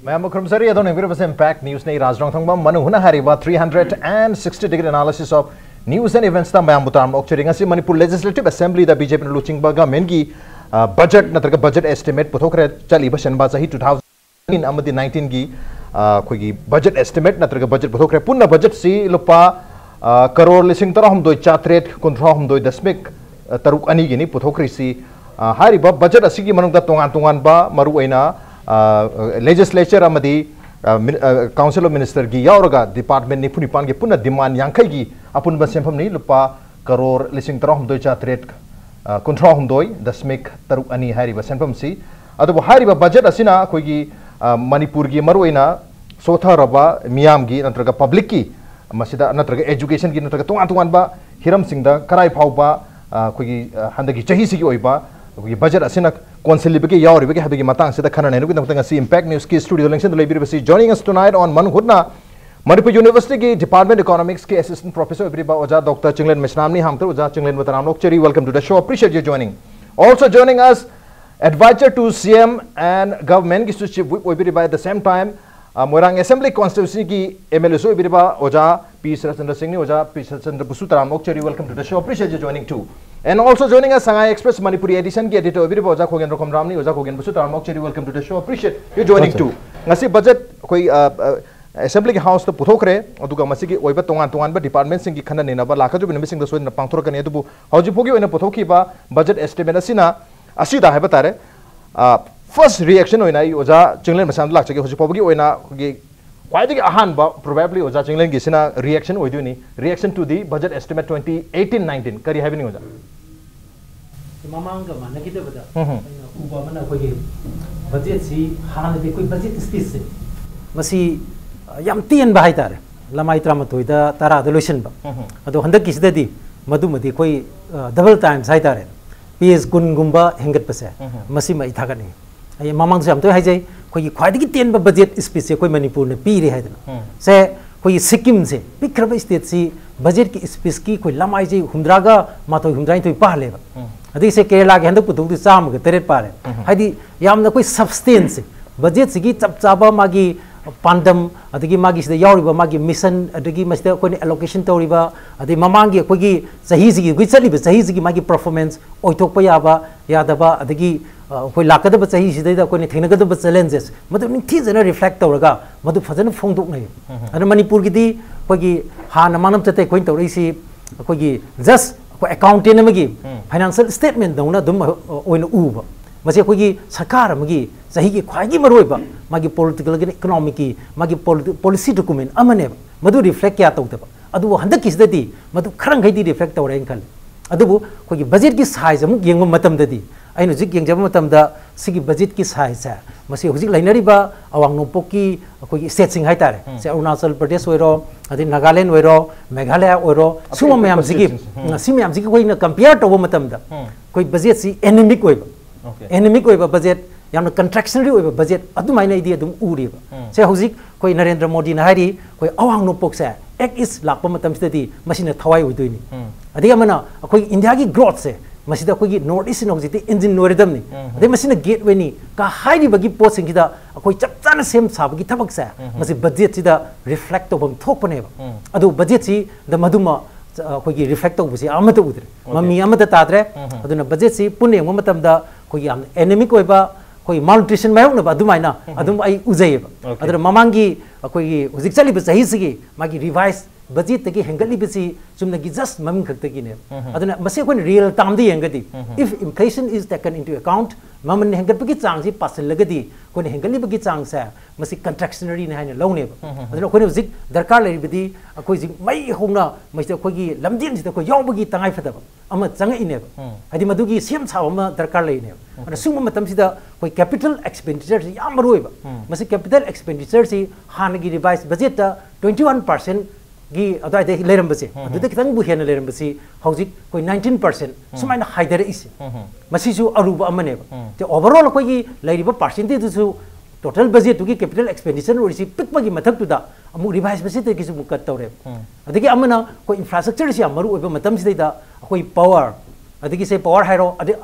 Ma'am, Krumsari, I don't know if impact news nei Rajrang Thongba Manu Huna Hariba 360-degree analysis of news and events. Ma'am, Butam Okchering as Manipur Legislative Assembly, the BJP Luching Baga Mengi budget, Natraga budget estimate, Potokre Chaliba Shenbazahi 2019 Amadi 19 gi Kugi budget estimate, Natraga budget Potokre Puna budget si Lupa Karor Lising Tarahum doi Chatret, Contrahum doi Dasmik Taruk Anigini, Potokri si Hariba budget Asigi Manung Tungan ba Maruena. Legislature amadi Council of Minister gi yauraga Department ni punipan gi puna demand yangkai gi apun ba sempham ni lupa karor lising tarahum doi chatret kuntrahum doi dasmik taruk ani hari ba sempham si adu hari ba budget asina koi gi Manipur gi maruina sotha raba miyam gi natraga public ki masida natraga education gi natraga tungan ba hiram singda karai phauba koi gi handagi chahi sigi oiba budget asina Council bagi yauri bagi habigi matang sida khana nenu kita ngasi impact news ki studio lengsen lebi basi joining us tonight on Manhudna Manipur University ki Department Economics ki assistant professor Ibriba Oja Dr. Chinglen Mishnamni hamtar Oja Chinglen Bataram Lokcheri, welcome to the show, appreciate you joining. Also joining us advisor to CM and government ki Chief Whip Ibriba at the same time Moirang Assembly Constituency ki MLSO Ibriba Oja P. Sarachandra Singh Oja P. Sarachandra Busutaram Lokcheri, welcome to the show, appreciate you joining too. And also joining us, Shanghai Express Manipuri edition ki editor Ibriba Oja Khogen Rokham Ramni Oja Khogen Busutaram Lokcheri, welcome to the show, appreciate you joining too. Ngasi budget koi assembly ki house to puthokre aduga masi ki oiba tongan ba department sing ki khana nena ba lakha ju bin mising da soina pangthor kan edu hauji phogi oina puthoki ba budget estimate asina asida hai batare first reaction oina Oja Chinglen Masam lak chagi hoji phogi oina ki quite ahan ba probably Oja Chinglen ki sina reaction oiduni reaction to the budget estimate 2018-19 kari have ni Oja mamang ka manaki de bada uba mana ko ge budget si han de koi budget speech se masi yam tien ba hai tare lamai tramatoi da tara de lotion ba ado handak kis di madumadi koi double times hai tare ps kun gumba hengat pase masi mai thagani ai mamang jam to hai jai koi khwadi ki tien ba budget speech se koi Manipur ne pi ri hai da se koi Sikkim se pikraba state si budget ki speech ki koi lamai jai humdraga matoi humdrai toi pa le ba adi se Kerala ke handak putuk di sam ke teret pare haidi yamna koi substance budget sigi chap chaba magi pandam adagi magi sida yauriba magi mission adagi masida koi allocation toriba adi mamangi koi gi sahi sigi gui chali ba sahi sigi magi performance oithok pa yaba yadaba adagi koi lakada ba sahi sida da koi ne thenagada ba challenges madu ni thi jana reflect toraga madu phajana phongdok nai ana Manipur gi di koi gi hana manam chate koi tori si koi gi just accounting amagi financial statement dona dum oina uba mase koi gi sarkar amagi sahi gi khwai gi maroiba magi political gi economic gi magi policy document amane madu reflect kya tawdaba adu handak kisdadi madu kharang gai reflect tawre kan adu koi gi budget gi size amuk yengba matam dadi ainu jik yengjaba matam da sigi budget ki size ha mase hujik lainari ba awang nopok ki koi gi state sing hai tare se Arunachal Pradesh oiro adi Nagaland oiro Meghalaya oiro suma mayam sigi simayam sigi koi na compare to matam da koi budget si endemic oiba endemic oiba budget yamna contractionary oiba budget adumaina idi adum uriba se hujik koi Narendra Modi na hari koi awang nopok se act is lakpa matam stadi masina thawai oidoini adi amana koi India gi growth se masida koi gi North East nokjiti engine noridam ni adi masina gateway ni ka hairi bagi post singida koi chapchana sem sabagi thabak sa masi budget sida reflect tobam thokpane ba adu budget si da maduma koi gi reflect tobusi amata udre mami amata tadre aduna budget si punne matam da koi gi am enemy koi ba koi malnutrition mayok na ba adumaina adum ai uzai ba adra mamangi koi gi hujik chali ba sahi sigi magi revise budget tagi hengali bisi sumna gi just maming khakta gi ne aduna mase koi real time di hengadi if inflation is taken into account maman hengat bagi chang si pasal lagadi koi hengali bagi chang sa masi contractionary ne haina lone ba aduna koi hujik darkar lai bidi koi jik mai hongna mase koi gi lamdin si koi yaw bagi tangai phada ba ama changa ine ba hadi madugi sem chaw ma darkar lai ne ana suma matam sida koi capital expenditure si yam maroi ba masi capital expenditure si hanagi revised budget ta 21% gi adai de leram basi adu de kitang bu hena leram basi hojik koi 19% sumaina haidare is masi su aruba amane ba te overall koi gi lairiba percentage su total budget to gi capital expenditure or si pikma gi mathak tu da amu revise basi te gi su mukat tawre adigi amana koi infrastructure si amaru oba matam si da koi power adigi se power hairo adi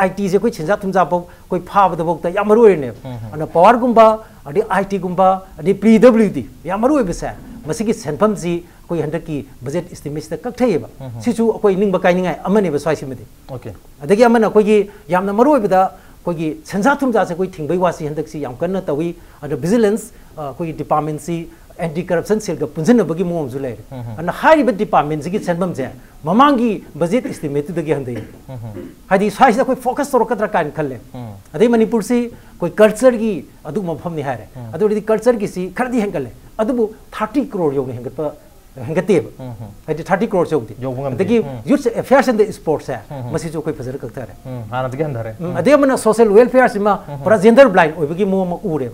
IT se koi chinja thumja bo कोई फाबद बोक्ता या मरु ने अन power गुम्बा अदि IT गुम्बा अदि PWD या मरु बेसा मसिगी सेनफम जी कोई हंडक की बजेट एस्टिमेट कक्थेबा सिसु कोई निंग बकाइनिंग अमने बसाइसि मदि ओके अदगी अमना कोई यामना मरु बेदा कोई संजा थुमजा से कोई थिंगबै वासी हंडक सी याम कन्ना तवी अद विजिलेंस कोई डिपार्टमेंट सी एंटी करप्शन सेल का पुंजन बगी मोम जु लेर अन हाइब डिपार्टमेंट जी सेनबम जे ममांगी बजेट एस्टिमेट दगी हंदे हादि साइज कोई फोकस तोरकद्रा कान खल्ले अदे मणिपुर से कोई कल्चर की अदु मफम नि हारे अदु कल्चर की सी खरदी हेंगले अदुबु 30 करोड़ योने हेंगत हेंगतेब हादि 30 करोड़ चौकती अदगी यूथ अफेयर्स एंड स्पोर्ट्स है मसी जो कोई फजर कक्तारे हाना दगी हंदारे अदे मन सोशल वेलफेयर सिमा पूरा जेंडर ब्लाइंड ओबगी मोम उरे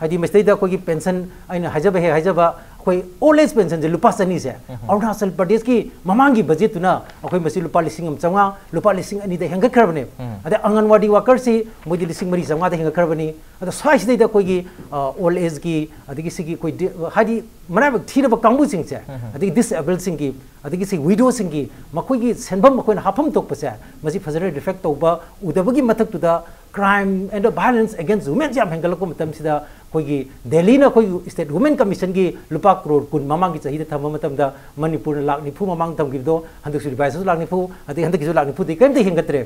हादि मस्तेदा कोई पेंशन आइना हजब हे हजबा कोई ओल्ड एज पेंशन जे लुपा सनी से अरुणाचल प्रदेश की ममांगी बजेट तुना अखोई मसी लुपा लिसिंग हम चंगा लुपा लिसिंग अनि दे हेंगत खरबने अदे आंगनवाड़ी वर्कर सी मोदी लिसिंग मरी चंगा दे हेंगत खरबनी अदे साइज दे कोई की ओल्ड एज की अदगी सी की कोई हादि मनाब थीरब कांगबु सिंग से अदगी डिसेबल्ड सिंग की अदगी सी विडो सिंग की मखोई की सेनबम मखोई हाफम तोक पसे मसी फजर डिफेक्ट तोबा उदबगी मथक तुदा crime and violence against women जाम हेंगलको मतम सिदा कोई दिल्ली ना कोई स्टेट वुमेन कमीशन की लुपा करोड़ कुन ममांग की चाहिए थम मतमदा मणिपुर लाख निफु ममांग थम गिदो हंदक सु रिवाइस लाख निफु अदे हंदक किसु लाख निफु दे केम दे हेंगत्रे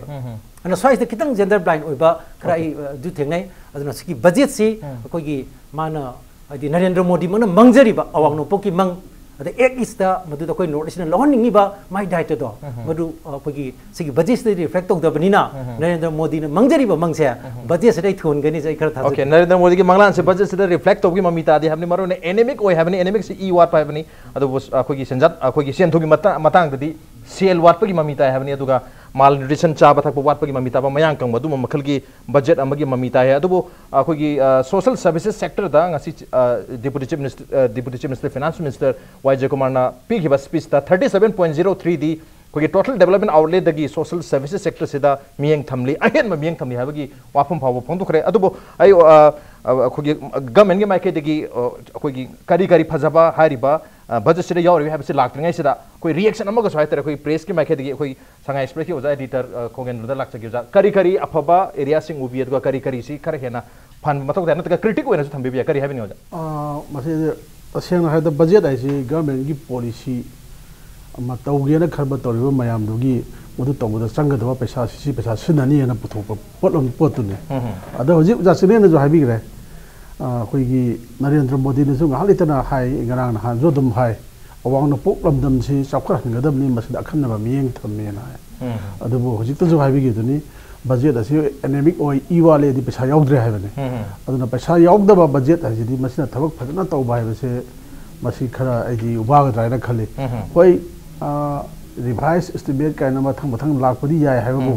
अन स्वाइस दे कितंग जेंडर ब्लाइंड ओइबा खराई दु थेंगनाय अदना सिकी बजेट सी कोई माना अदि नरेंद्र मोदी मन मंगजरीबा अवांगनो पोकी मंग अदे एक इस्ता मदु कोई नोटिस न लहनिंगिबा माइ डाइट दो मदु कोई सिकी बजेट से रिफ्लेक्ट तौदबनिना नरेंद्र मोदी न मंगजरीबा मंगसे बजेट से थोनगनी जै खर था ओके नरेंद्र मोदी की मंगलान से बजेट से रिफ्लेक्ट तौगी ममिता दे हमने मरो ने एनेमिक ओय हैबनी एनेमिक से ई वाट पाइबनी अदु कोई संजात कोई सेन थोगी मतांग ददी सेल वाट पगी ममिता हैबनी अदुगा माल न्यूट्रिशन चाब थक वाट पगी ममिता मयांग कंग मदु मखल की बजेट अमगी ममिता है अदुबो कोई सोशल सर्विसेज सेक्टर दा ngasi deputy chief minister finance minister Y Jayakumar ना पीखिबा स्पीच ता 37.03 दी कोई टोटल डेवलपमेंट आउटलेट दगी सोशल सर्विसेज सेक्टर सिदा मियंग थमली अहेन मियंग थमली हाबगी वाफम फाव फोंदुखरे अदुबो आइ कोई गवर्नमेंट के माइके दगी कोई करी फजबा हारिबा बजेट से यावरि हाबसे लाक्तngay सिदा कोई रिएक्शन अमग सहाय तर कोई प्रेस के माइके दगी कोई संगा एक्सप्रेस की ओजा एडिटर कोगेंद्र दा लाक्चगी ओजा करी अफबा एरिया सिंग उबी अदुगा करी सी खर हेना फन मतौ दा नतका क्रिटिक ओइना थंबे बिया करी हाबिनि ओजा मसे तसेंग hi the budget icy government की पॉलिसी अमा तौगेना खरबा तौरिबा मयामदुगी मदु तौबदा चंगदबा पैसा सी पैसा सिननी हेना पुथोप पोटलम पोतुने अदा होजि जासिने जो हाबिग्रे अखोइगी नरेंद्र मोदी ने जो हालितना हाय गरांग हान जो दम हाय अवांग पोकलमदम सी चाखर हंगदबनी मसद अखनबा मियंग थमेना हाय अदबो होजि तो जो हाबिगी दुनी बजेट असी एनेमिक ओय इवाले दि पैसा यावद्रे हायबने अदना पैसा यावदबा बजेट हाजिदि मसिना थबक फजना तौबा हायबसे मसी खरा आइदि उबागद्रायना खले होय रिवाइज एस्टिमेट कायना मथंग लाखपदी याय हायबो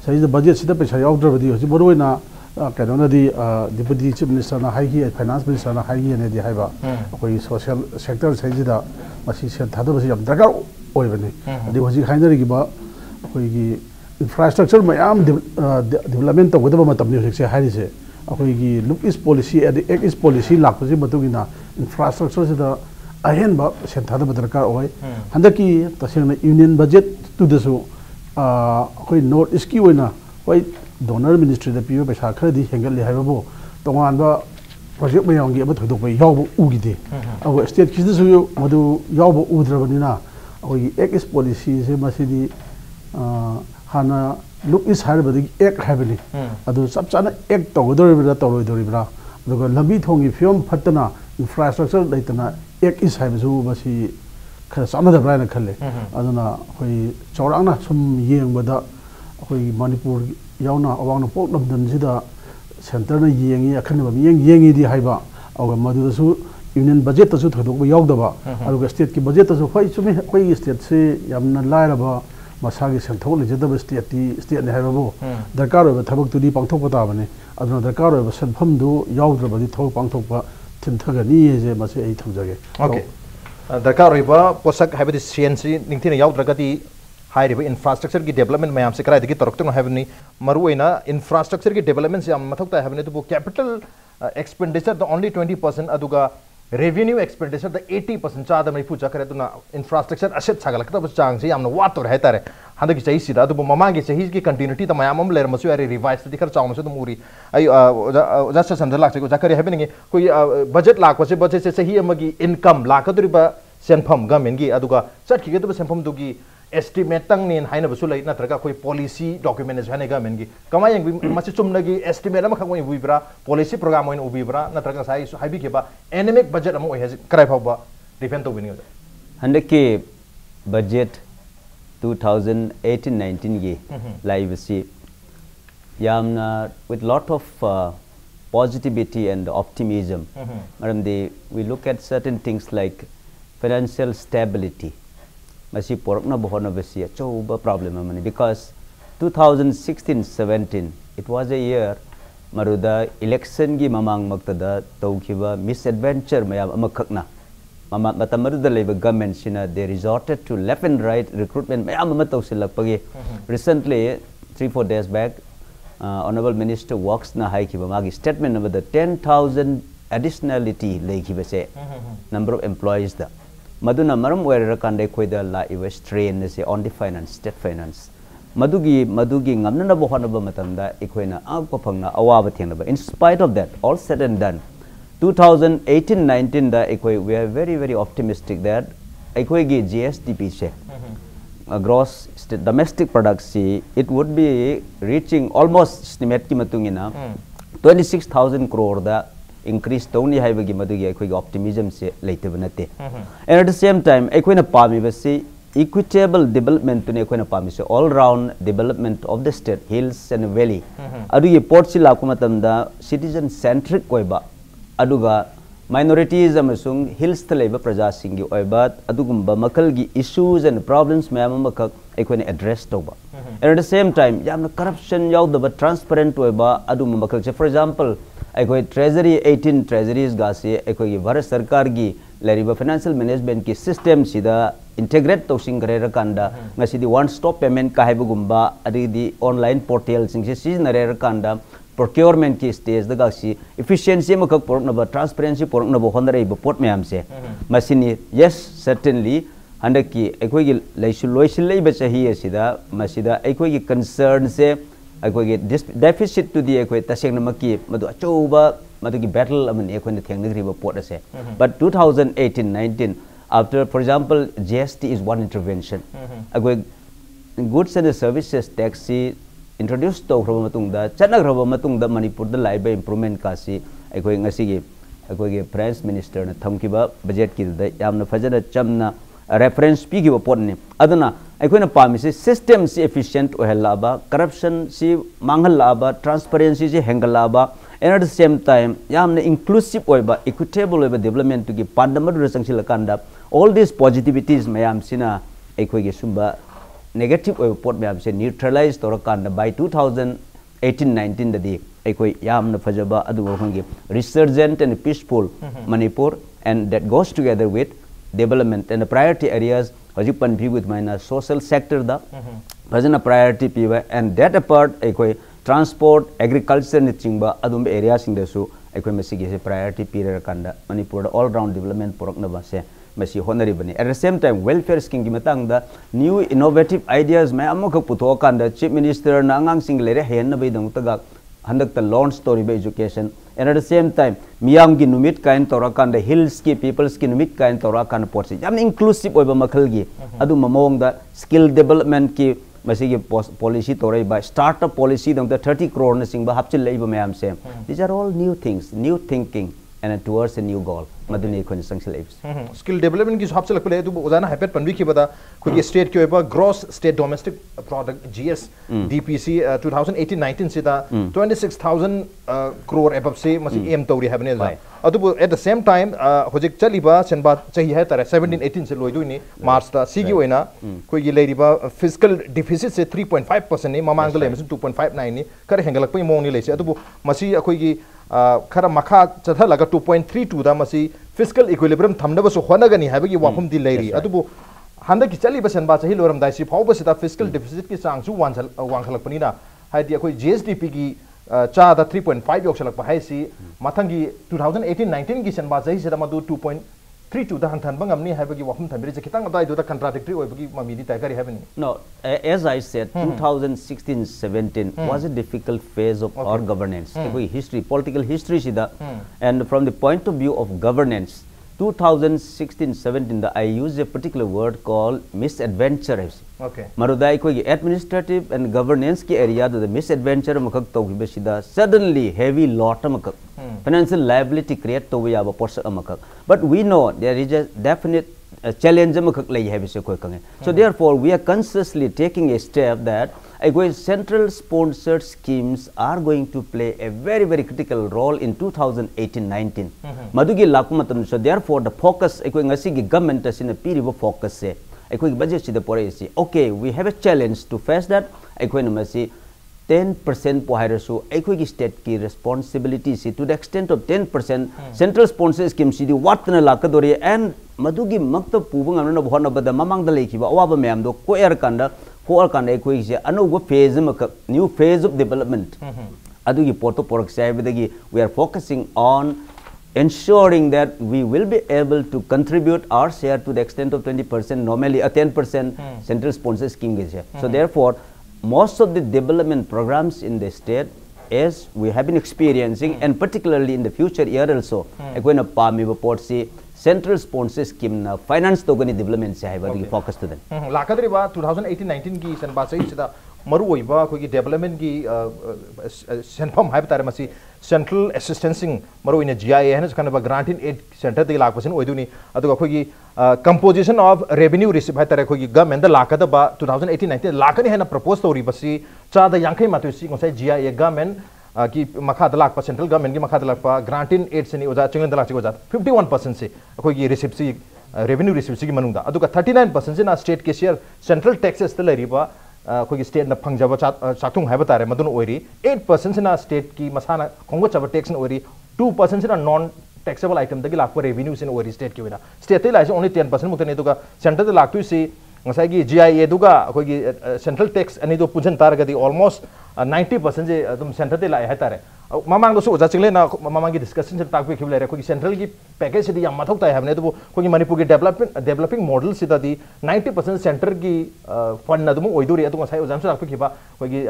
सही बजेट सिदा पैसा यावद्रबदी होजि बरोइना कैनोनादी डिप्टी चीफ मिनिस्टर ना हाइगी फाइनेंस मिनिस्टर ना हाइगी ने दि हाइबा कोई सोशल सेक्टर सहिदा मसी से थादबसे यम दरकार ओइबने अदि होजि हाइनरिगिबा कोइगी इंफ्रास्ट्रक्चर मैम डेवलपमेंट तौगदबा मतम नि से हारिसे अखोइगी लुक इस पॉलिसी एड एक इस पॉलिसी लाखपजे मतुगिना इंफ्रास्ट्रक्चर से अहेनबा सेंथादबा दरकार ओय हंदकी तसेंगना यूनियन बजेट तुदसु अखोइ नॉर्थ ईस्ट की ओइना ओय डोनर मिनिस्ट्री दा पियो पैसा खरदी हेंगल हाइबो तोंगानबा प्रोजेक्ट मयांगी अब थोदोक यावबो उगिदे अब स्टेट किसदसु मदु यावबो उद्रबनिना अखोइ एक इस पॉलिसी से मसिदी हाना लुक इस हारबदी एक हाबनी अदु सब चाना एक तौगदोरिबरा तौरोइदोरिबरा अदुगा लंबी थोंगी फियम फटना इंफ्रास्ट्रक्चर लेतना एक इस हाबसु मसी खर सामदबरायना खले अदुना होय चौरांगना सुम येंगबदा होय मणिपुर यावना अवांगना पोकलमदमसिदा सेंटर ना येंगी अखनबा येंगी दि हाइबा अग मदुदसु यूनियन बजेट तसु थोदोक यावदबा अदुगा स्टेट की बजेट तसु होय सुमे होय स्टेट से यामना लायरबा मसागी सेंथोक लेजदब स्टेट ने हाइबो दरकार होबा थबक तुदी पांथोक ताबने अदुना दरकार होबा सनफम दु यावद्रबदी थोक पांथोक थिनथगनी जे मसे एई थमजगे ओके दरकार होबा पोसक हाइबदि सीएनसी निंथिना यावद्रगति हाइरिबा इंफ्रास्ट्रक्चर की डेवलपमेंट मैम से कराइदगी तरक्तनो हाइबनी मरुइना इंफ्रास्ट्रक्चर की डेवलपमेंट से मथौता हाइबने तो capital expenditure the only 20% अदुगा revenue expenditure the 80% चादा मई पूजा करे तो ना infrastructure asset सागल कता बस चांग से हमने वाट तो रहता है हंदे की चाहिए सीधा तो वो ममांग की चाहिए की continuity तो मैं आमम लेर मसु यारे revise तो दिखर चांग मसु तो मूरी आई जस्ट संदर्भ लाख से को जाकर है बनेंगे कोई budget लाख वसे budget से सही अमगी income लाख तो रिबा सेंफम गवर्नमेंट की अदुगा चट की तो सेंफम तो की estimate तंग ने हाई ना बसुलाई ना तरका कोई policy document है ने गवर्नमेंट की कमाई यंग मसे चुम्न की estimate अम खंगोई उबिब्रा policy program होइन उबिब्रा ना तरका साई हाई के बा anemic budget अम ओहे कराई फाउबा डिफेंड तो बिनी हंडे के budget 2018-19 की लाइव सी यामना with lot of positivity and optimism madam we look at certain things like financial stability masi porokna bohona besi choba problem amani because 2016-17 it was a year maruda election gi mamang maktada tawkiba misadventure mayam amakhakna mama matamaruda leba government sina they resorted to left and right recruitment mayam ama tawsilakpagi recently 3-4 days back honorable minister works na hai ki magi statement about the 10,000 additionality lekiba se number of employees da maduna maram wera kande khoida la iwa strain se on the finance state finance madugi ngamna bo hona ba matamda ikoina agpa phangna awaba thengna ba in spite of that all said and done 2018-19 da ikoi we are very optimistic that ikoi gi GSDP se gross domestic product see it would be reaching almost estimate ki matungina 26,000 crore da increase tawni haibagi madugi aikoi optimism se leite banate and at the same time aikoi na pami basi equitable development to ne aikoi na pami se all round development of the state hills and valley adugi port si lakuma tamda citizen centric koiba aduga minorities amasung hills thaleba praja singi oiba adugumba makal gi issues and problems mayam makak aikoi na address toba and at the same time yamna corruption yaudaba transparent oiba adum makal se for example aikoi treasury 18 treasuries ga se aikoi gi bharat sarkar gi lariba financial management ki system sida integrate tawsing garera kanda ngasi di one stop payment ka haibugumba adi online portal sing se siznarera kanda procurement ki stage da gaksi efficiency makak porokna ba transparency porokna ba honare ba port mayam se masini yes certainly handaki aikoi gi loisul lei ba chahi asida masida aikoi gi concern se aikoi gi deficit to the aikoi tasengna maki madu achoba madu gi battle amani aikoi na thengna ba port ase but 2018-19 after for example GST is one intervention aikoi goods and services tax introduced to khroba matungda chana khroba matungda manipur da laiba improvement ka si aikoi ngasi gi aikoi gi finance minister na thamkiba budget ki da yamna fajana chamna reference pi gi pot ni aduna aikoi na pami se system si efficient ohelaba corruption si manghallaba transparency si hengalaba and at the same time yamna inclusive oiba equitable oiba development to gi pandamadu resangsil kanda all these positivities mayam sina aikoi gi sumba negative oiba pot mayam se neutralize torakanda by 2018-19 da di aikoi yamna fajaba adu hongi resurgent and peaceful Manipur and that goes together with development and the priority areas hojik pan bi with mina social sector da bhajana priority piwa and that apart aikoi transport agriculture ni chingba adum areas sing da su aikoi masigi se priority period kanda Manipur all round development porokna ba se masi honari bani at the same time welfare scheme gi matang da new innovative ideas may amok putho kanda chief minister na angang sing lere hen na bai dang taga handak ta launch story by education and at the same time miyam gi numit kain tora kanda hills ki peoples ki numit kain tora kan porsi jam inclusive oiba makhal gi adu mamong da skill development ki masi gi policy torai by startup policy dang da 30 crore na sing ba hapchil leiba mayam se these are all new things new thinking and towards a new goal maduni khon sangsel skill development ki hisab se lakpale tu ozana hypet panbi ki bata khoi state ki oiba gross state domestic product GS DPC 2018-19 se da 26,000 crore above se masi aim tawri habne da adu at the same time hojik chaliba senba chahi hai tare 17-18 se loidui ni march ta sigi oina khoi gi leiriba fiscal deficit se 3.5% ni mamang da le 2.59 ni kar hengalak pai mong ni leise adu masi khoi gi khara makha chatha laga 2.32 da masi fiscal equilibrium thamnaba so honagani habagi wafum di leiri adubu handa ki chali basan ba chahi loram dai si phau basita fiscal deficit ki chang chu wangkhalak pani na haidi akhoi GSDP ki चादा 3.5 योक्सलक है सी मथंगी 2018-19 की सनबा जही से मधु 2.32 दा हंथन बंगमनी हाइबगी वफम थंबिरि जे खितंग अदाय दुदा contradictory ओइबगी ममीदी तयकरी हैबनी No, as I said, 2016-17 was a difficult phase of our governance. History, political history sida, and from the point of view of governance, 2016-17 I use a particular word called misadventure. Okay. Marudai ko administrative and governance ki area the misadventure makak tawgibe sida suddenly heavy lot makak financial liability create to ya ba porsa makak. But we know there is a definite challenge makak lai hai bise koi kange. So therefore we are consciously taking a step that central sponsored schemes are going to play a very critical role in 2018-19. Madugi lakmatam. So therefore the focus ngasi gi government asina piribo focus se budget si the policy. Okay, we have a challenge to face that. 10% po hirasu state ki responsibility si to the extent of 10% central sponsor scheme si what na lakadori and madugi makta pubung amna bhona bada mamang da lekhi ba awaba mem do ko air kanda for kanda anugo phase new phase of development adugi porto pork sai we are focusing on ensuring that we will be able to contribute our share to the extent of 20%, normally a 10% central sponsor scheme is here. So therefore, most of the development programs in the state, as we have been experiencing, and particularly in the future year also, central sponsor scheme na finance togani development se hai bagi focus to them. Lakadri ba 2018-19 ki san ba sai sida maru oiba ko ki development ki senfam hai batare masi central assistancing maru ina GIA hai na kana ba grant in aid center de lak percent oiduni adu ko ki composition of revenue receive hai tare ko ki government da lakada ba 2018-19 lakani hai na propose tori basi cha da yankai matu si ngosai GIA government की मखा दलाक पर central government की मखा दलाक पर grant in aid से नहीं उजा चिंगन दलाक से उजा 51% से कोई की रिसिप्ट सी रेवेन्यू रिसिप्ट की मनुंगा अदुका 39% से ना स्टेट के शेयर सेंट्रल टैक्सेस ते लरीबा कोई स्टेट ना फंगजाबा चातुंग है बता रहे मदुन ओरी 8% से ना स्टेट की मसाना कोंगो चाबा टैक्स न ओरी 2% से ना नॉन टैक्सेबल आइटम तक लाख पर रेवेन्यू से ओरी स्टेट की विना स्टेट ते लाइसे ओनली 10% मुतने दुका सेंट्रल ते लाख तो से ngसाigi GIA duga koigi central tax ani do pujan targadi almost 90% je dum center te lai hatare mamang do su ja chingle na mamang gi discussion se takwe khibule re koigi central gi package se di yam mathok tai havne do koigi manipur gi developing model se da di 90% center gi fund na dum oiduri atu ngasai ujam se takwe khiba koigi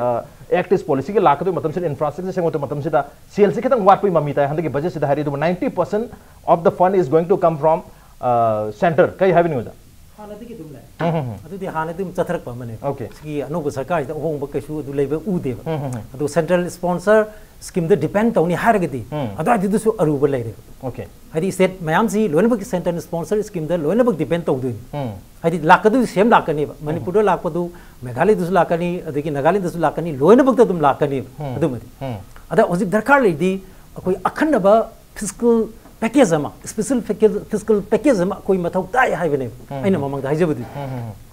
act is policy gi lakado matam se infrastructure se ngoto matam se da CL se khitang wat pai mami tai hande gi budget se da hari do 90% of the fund is going to come from center kai have news हानदी की दुम ले अदुदी हानदी म चथरक प मने okay सी अनोब सरकार the Hong ब कैसु अदु लेबे उ देब अदु सेंट्रल स्पॉन्सर स्कीम द डिपेंड तौनी हारगदी अदु अदुसु अरुब लेरे ओके हादि स्टेट मयाम सी लोनबक सेंट्रल स्पॉन्सर स्कीम द लोनबक डिपेंड तौदु हादि लाकदु सेम लाकनी मणिपुर द लाकपदु मेघालय दुसु लाकनी अदि नागालैंड दुसु लाकनी लोनबक द दुम लाकनी अदुमदि अदा होजि दरकार लेदि अकोई अखंडबा फिस्कल पैकेज अमा स्पेशल फिस्कल पैकेज अमा कोई मथौ ताय हाइबने आइना ममंग दा हाइजबदि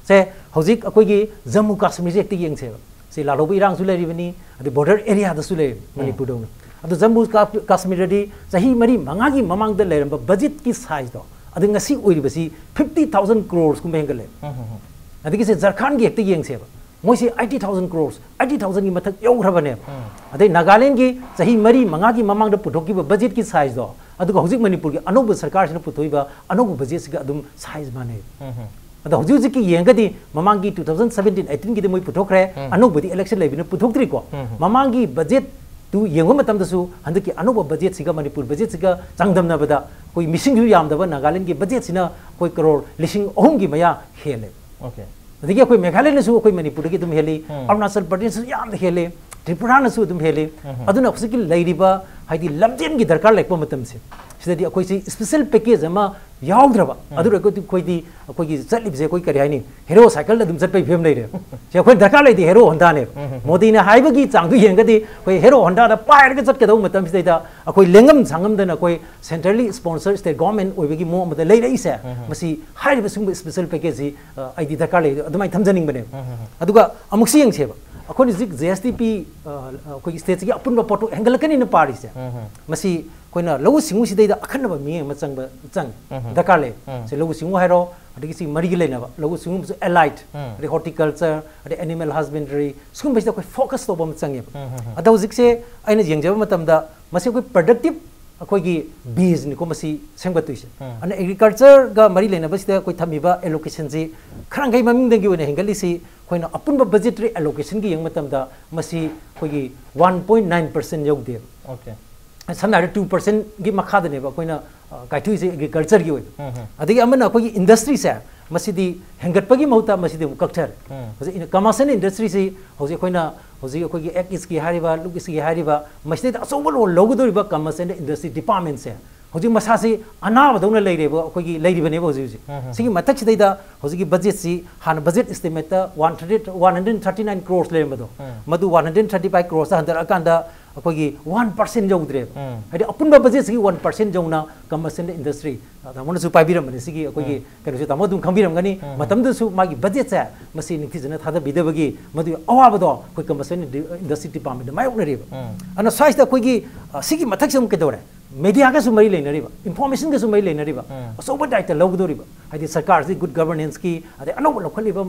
से हौजिक अकोइगी जम्मू कश्मीर से एकति यंगसे से लालोब इरांग सु लेरिबनी अदि बॉर्डर एरिया द सु ले मणिपुर दौन अदु जम्मू कश्मीर दि सही मरी मंगागी ममंग द लेरम बजट की साइज दो अदि ngasi ओइरिबसी 50,000 crores कुम हेंगले अदि से झारखंड की एकति यंगसे मोइसे 80,000 crores 80,000 की मथक यौग्रबने अदि नागालैंड की सही मरी मंगागी ममंग द पुथोकी बजट की साइज दो अदुग हौजिक मणिपुर की अनोब सरकार से पुथोइबा अनोब बजट से अदुम साइज माने अद हौजिक की येंगदी ममांगी 2017-18 की मोइ पुथोखरे अनोबदी इलेक्शन लेबिन पुथोक्त्रि को ममांगी बजट तु येंगो मतम दसु हंदकी अनोब बजट सिगा मणिपुर बजट सिगा चांगदमनाबदा कोई मिसिंग यु यामदबा नागालैंड की बजट सिना कोई करोड़ लिसिंग अहुम की मया हेले ओके अदगी कोई मेघालय नसु कोई मणिपुर की तुम हेली अरुणाचल प्रदेश याम हेले त्रिपुरा नसु तुम हेले अदुना हौजिक लैरिबा हाइदी लमजेन की दरकार लेकपा मतम से सिददी अकोई से स्पेशल पैकेज अमा यावद्रबा अदुर को कोइदी अकोई चलिबसे कोई करि हाइनी हेरो साइकिल दम चटपै फेम लेरे से कोई दरकार लेदी हेरो होंडा ने मोदी ने हाइबगी चांगदु येंगदी कोई हेरो होंडा दा पायरगे चटके दौ मतम सिदा अकोई लेंगम सांगम दना कोई सेंट्रली स्पॉन्सर स्टेट गवर्नमेंट ओइबगी मो मद लेरै से मसी हाइबे सुंग स्पेशल पैकेज आइदी दरकार ले अदुमाय थमजनिंग बने अदुगा अमुक्सी यंगसेबा अखोन जिक JSTP कोई स्टेट की अपन पोटो एंगल कनी न पारी से मसी कोइना लघु सिंगु सिदै दा अखन बा मी मचंग दरकार ले से लघु सिंगु हाइरो अदि किसी मरी गे लेना लघु सिंगु एलाइट अदि हॉर्टिकल्चर अदि एनिमल हस्बेंडरी स्कुम बेस कोई फोकस तो बम चंगे अदो जिक से आइना जेंगजब मतम दा मसी कोई प्रोडक्टिव अखोगी बीज निको मसी सेंगबतुइसे अन एग्रीकल्चर गा मरी लेना बस कोई थमीबा एलोकेशन जी खरंगै ममिंग दंगी ओने हेंगलिसी कोइना अपुन बजेटरी एलोकेशन की यंग मतम दा मसी कोई 1.9% योगदे ओके समना 2% की मखादनेबा कोइना काइथुइसे एग्रीकल्चर की ओइ अदि अमना कोई इंडस्ट्री से मसीदी हेंगटपगी मौता मसीदी कक्थर हजे कमर्शियल इंडस्ट्री से हजे कोइना हजे कोई एक इसकी हारिबा लुक इसकी हारिबा मसीदी असोबल लोगदोरिबा कमर्शियल इंडस्ट्री डिपार्टमेंट से हजे मसासी अनाबदौना लेरेबो कोई लेरिबनेबो हजे सिगी मथक सिदैदा हजे की बजेट सी हान बजेट एस्टिमेट 139 crores लेमबदो मदु 135 crores हंदर अकांदा अखोगी 1% जौद्रे हाइदि अपुनबा बजेट सिगी 1% जौना कमर्शियल इंडस्ट्री तामोनसु पाइबिरमने सिगी अखोगी कनोसे तामोदुम खंबिरमगनी मतमदसु मागी बजेट से मसी निथिजना थादा बिदबगी मदु अवाबदो कोई कमर्शियल इंडस्ट्री डिपार्टमेंट मायोकनरेब अन साइज दा कोई सिगी मथक सम केदोरे मीडिया का सुमरी लेनरीबा इंफॉर्मेशन का सुमरी लेनरीबा असोबा दायित्व लौगदोरिबा हाइदि सरकार से गुड गवर्नेंस की अदे अनोब लखलिबा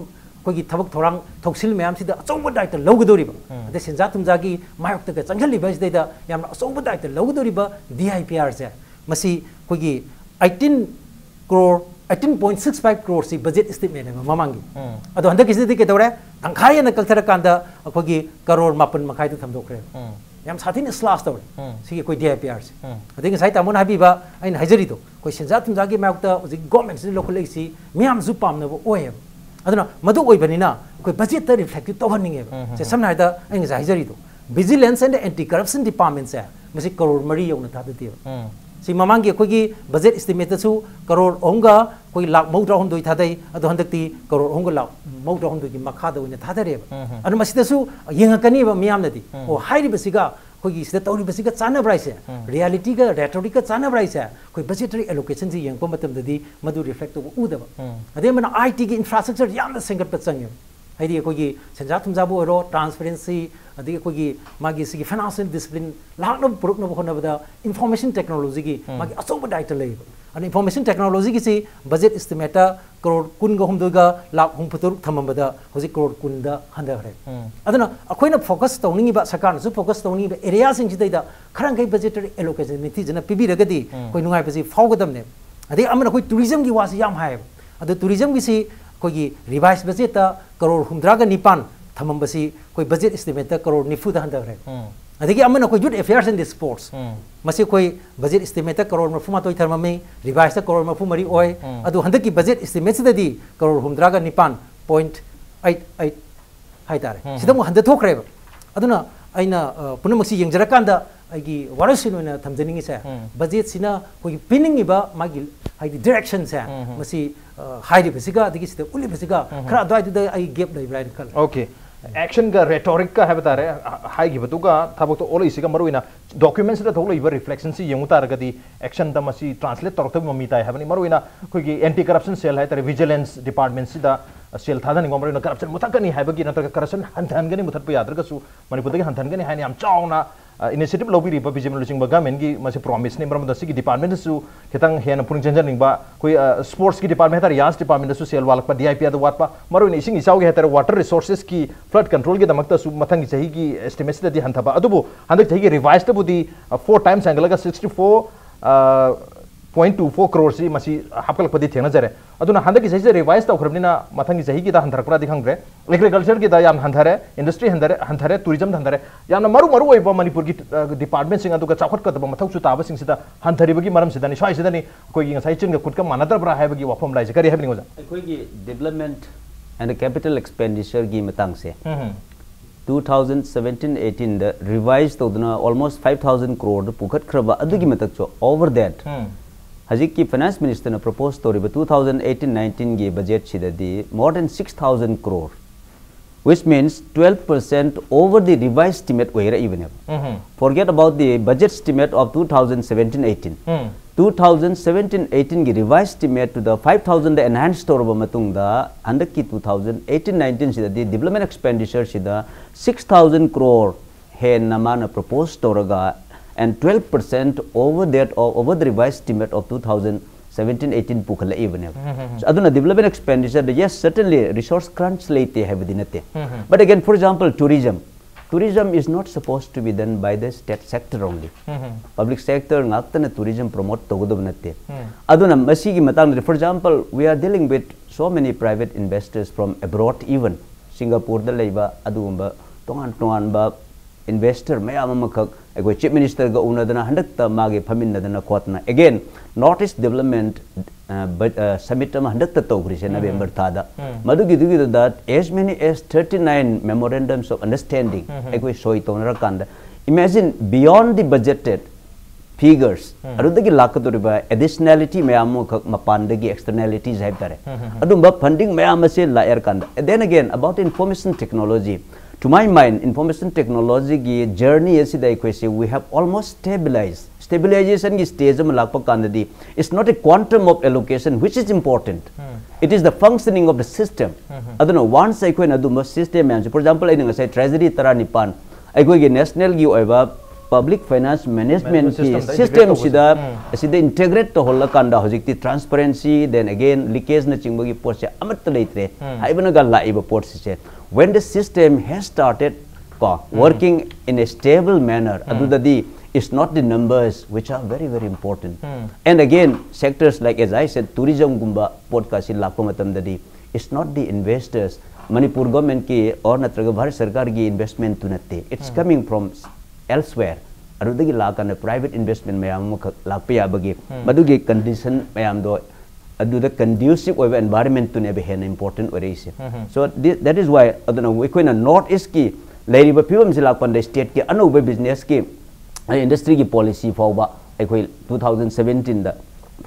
कोई थबक थोरांग थौसिल मैम सिदा अचौबा दायित्व लौगदोरिबा अदे सेंजा तुमजागी मायोक्ता का चंगलिबा सिदा यामना अचौबा दायित्व लौगदोरिबा DIPR से मसी कोई 18.65 crore सी बजेट एस्टिमेट है ममांगी अदो हंदक किसी के तौरे तंखाय न कलथर कांदा कोई करोड़ मापन मखाई तो थमदोखरे याम साथीन स्लास तौरे सिगे कोई DIPR से अदे साइ तामोन हाबिबा आइन हाजरिदो कोई सेंजा तुमजागी मायोक्ता उजि गवर्नमेंट से लोकलेसी मियाम जु पामनबो ओय अदुना मदु ओइबनिना कोई बजेट रिफ्लेक्ट तोहनिंगे से समनाइदा आइन हाजरिदो vigilance and anti corruption department से मसी करोड़ मरी यौना थादते सी ममांगी कोई बजेट एस्टिमेट तसु करोड़ ओंगा कोई लाख मौद्रा हमदोई थादै अदो हंदक्ति करोड़ ओंगा लाख मौद्रा हमदोई की मखादा ओइना थादरेब अनु मसिदसु येंगकनीबा मियामनदी ओ हाइरिबसिगा कोई सिदा तौरिबसिगा चानब्राइसे रियलिटी का रेटोरिक का चानब्राइसे कोई बजेटरी एलोकेशन जी येंगको मतमददी मदु रिफ्लेक्ट तो उदबा अदे मन IT की इंफ्रास्ट्रक्चर यामना सेंगत पचंगे हाइदि कोई सेंजा तुमजाबो रो ट्रांसपेरेंसी अदि कोई मागी सिगी फाइनेंशियल डिसिप्लिन लाखनो पुरुकनो होनबदा इंफॉर्मेशन टेक्नोलॉजी की मागी अचौबा दायित्व लेब अनि इंफॉर्मेशन टेक्नोलॉजी की सी बजेट एस्टिमेट करोड़ 19 लाख 64 थमबदा होजि करोड़ 10 दा हंदखरे अदना अखोइना फोकस तौनिंगिबा सरकारनसु फोकस तौनिंगिबा एरिया सिंगसिदैदा खरंगै बजेटरी एलोकेशन नीति जना पिबिरगदी कोई नुंगाइबसि फावगदमने अदि अमना कोई टूरिज्म की वासी याम हाय अदु टूरिज्म की सी कोई रिवाइज बजेट करोड़ 19 थमबसी कोई बजेट एस्टिमेट करोड़ 90 हंदखरे अदगी अमना कोई यूथ अफेयर्स एंड स्पोर्ट्स मसे कोई बजेट एस्टिमेट करोड़ 35 थरममे रिवाइज करोड़ 34 ओय अदु हंदकी बजेट एस्टिमेट सिददी करोड़ 19.88 हाइतारे सिदम हंद थोखरेब अदुना आइना पुनमक्सी यंगजरकांदा आइगी वारसिनोना थमजनिंगी से बजेट सिना कोई पिनिंगिबा मागी हाइदि डायरेक्शन से मसी हाइरिबसिगा अदगी सिदा उलिबसिगा खरा द्वाइदुदा आई गैप लैब्राइन कल ओके एक्शन का रेटोरिक का है बता रहे हाई की बतुगा था तो ओले इसी का मरुइना डॉक्यूमेंट्स दा थोलो इवर रिफ्लेक्शन से यंगु तारगदी एक्शन द मसी ट्रांसलेट तौर तब मम्मी ताय है बनी मरुइना कोई एंटी करप्शन सेल है तारे विजिलेंस डिपार्टमेंट से दा सेल था नहीं मरुइना करप्शन मुथकनी है बगी नतर करप्शन हंथनगनी मुथत पे यादरगसु मणिपुर के हंथनगनी है याम चावना इनिशिएटिव लोबी बीजेपी लुचिंग गवर्नमेंट की मसे प्रॉमिस ने मरम दसी की डिपार्टमेंट सु खितंग हेन पुनिंग जंजनिंगबा कोई स्पोर्ट्स की डिपार्टमेंट है यास डिपार्टमेंट सु सेल वालक DIPR द वाटपा मरुइन इसिंग इसाव के है वाटर रिसोर्सेस की फ्लड कंट्रोल के दमक सु मथंग सही की एस्टिमेट्स दि हंथबा अदुबो हंदक सही की रिवाइज तबुदी 4 टाइम्स एंगल का 64.24 crore सी मसी हापकल पदी थेना जरे अदुना हंदक की सही रिवाइज तखरबनिना मथंग सही की दा हंथरकरा दिखंग्रे एग्रीकल्चर की दा याम हंथरे इंडस्ट्री हंथरे टूरिज्म हंथरे याम मरु ओइबा मणिपुर की डिपार्टमेंट सिंग अदुगा चाखत का दबा मथौ सु ताबा सिंग सिदा हंथरिबगी मरम सिदानी स्वाइ सिदानी कोई नसाइ चिंग खुद का मानदरब्रा हैबगी वफम लाइज करी हैबनी ओजा कोई की डेवलपमेंट एंड कैपिटल एक्सपेंडिचर की मतंग से 2017-18 द रिवाइज तोदना ऑलमोस्ट 5000 crore पुखत खरबा अदुगी मतक चो ओवर दैट हजिक की फाइनेंस मिनिस्टर ने प्रपोज तोरिबा 2018-19 की बजेट सिददी more than 6000 crore which means 12% over the revised estimate where even forget about the budget estimate of 2017-18 2017-18 की revised estimate to the 5,000 enhanced तौर बमतुंग दा अंदर की 2018-19 सिदा दी development expenditure सिदा 6,000 crore है नमान proposed तौरगा and 12% over that or over the revised estimate of 2017-18 पुखला even so aduna development expenditure yes certainly resource crunch लेते हैं बदिनते but again for example tourism is not supposed to be done by the state sector only public sector ngakta tourism promote togodab natte aduna masi gi matang for example we are dealing with so many private investors from abroad even Singapore da leiba adumba tongan ba investor mayam amakak agoi chief minister ga unadana handakta mage phaminadana khotna again northeast development summit ma handakta togri se November thada madugi dugi that as many as 39 memorandums of understanding agoi soi tonara kanda imagine beyond the budgeted figures adudagi lakadoriba additionality mayam mapandagi externalities haibtare adumba funding mayam ase la air kanda and then again about information technology. To my mind, information technology ki journey ऐसी दाई कोई से we have almost stabilization की stage में लागपा कांददी. It's not a quantum of allocation which is important. It is the functioning of the system. I don't know once I कोई ना दूँ system में for example I say treasury तरह निपान I कोई के national की ओएबा public finance management की system सीधा integrate तो होला कांदा हो जिक्ती transparency then again leakage न चिंबगी पोर्ट से अमत तो लेते हैं हाई बना गल्ला इब पोर्ट से when the system has started working in a stable manner adudadi it's not the numbers which are very very important and again sectors like as I said tourism gumba podcast lakpa matam dadi it's not the investors Manipur government ki or natraga Bharat Sarkar ki investment tunatte it's coming from elsewhere adudagi lakana private investment mayam lakpa yabagi madugi condition mayam do the conducive environment to never have an important race. So that is why I don't know we can north east ki lady but people like the state ki another business ki industry ki policy for 2017 the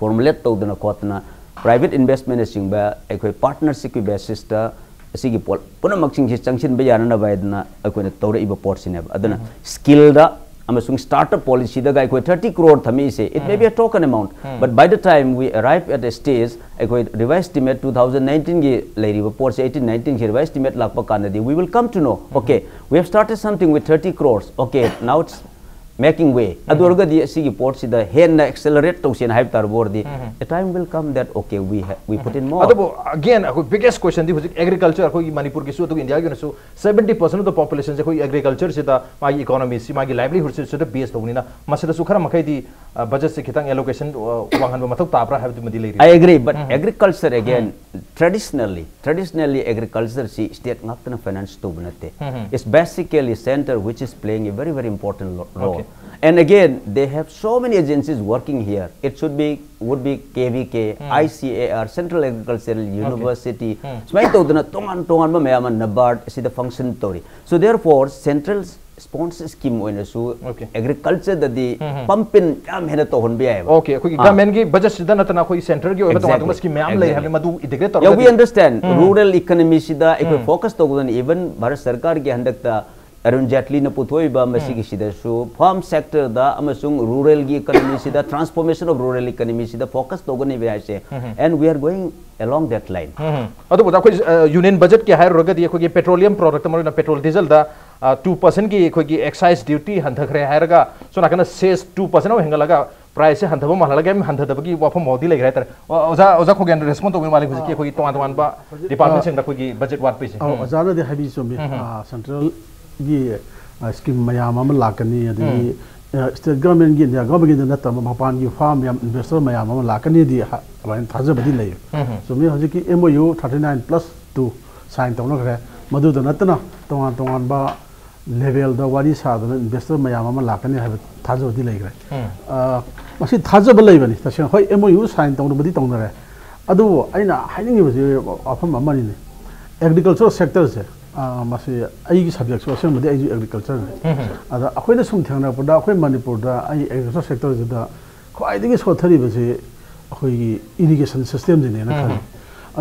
formulate to the kotna private investment is ba partnership ki basis ta asi ki puna maxing junction ba yana na ba na na tore iba port sinab adana skill da amasung startup policy da 30 crore thami se it may be a token amount but by the time we arrive at a stage revised estimate 2019 ki lady report 18-19 ki revised estimate lakpa kanadi we will come to know okay we have started something with 30 crores okay now it's making way adorga di sigi port sida hen accelerate to sen hype tar bordi a time will come that okay we put in more again biggest question di agriculture ko Manipur ki su to India ki so 70% of the population se ko agriculture sida ma economy si ma livelihood se the base to na masida su khara makai di budget se khitang allocation wanghan ba mathok tapra have to madi le I agree but agriculture again traditionally agriculture si state ngapna finance to banate it's basically center which is playing a very very important role and again they have so many agencies working here it would be KVK ICAR Central Agricultural University smai to dana tongan ba mayam NABARD see the function story so therefore central sponsor scheme oina su agriculture da di pumpin yam hena to hon bi ai okay ko government gi budget sida na tana ko center gi oba to scheme mayam lai have madu integrate to yeah we understand rural economy sida focus to gudan even Bharat Sarkar gi handakta Arun Jaitley na puthoiba masigi sida so farm sector da amasung rural gi economy sida transformation of rural economy sida focus togani bi ase and we are going along that line adu boda ko union budget ki higher roga di ko gi petroleum product na petrol diesel da 2% ki ko gi excise duty hanthakre hairaga so nakana cess 2% o hengalaga price hanthaba mahalaga mi hanthada gi wafam modi leg rai tar oza ko gen respond to malik ki ko gi toan ba department sing da ko gi budget wat pe oza na de habi so mi central gi scheme mayam am lakani adi state government gi ya government na tam mapan gi farm yam investor mayam am lakani di lain thaja badi lay so mi hoji ki MOU 39+2 sign tawna kare madu da natna tongan ba level da wari sa da investor mayam am lakani ha thaja badi lay kare masi thaja ba lay bani ta sen hoi MOU sign tawna badi tawna re adu aina haining bi afam amani ne agricultural sector se masi ai subject so sem ai agriculture ada akhoi sum thangna poda akhoi Manipur da ai agriculture sector da khoi digi so thari base akhoi gi irrigation system je ne na khali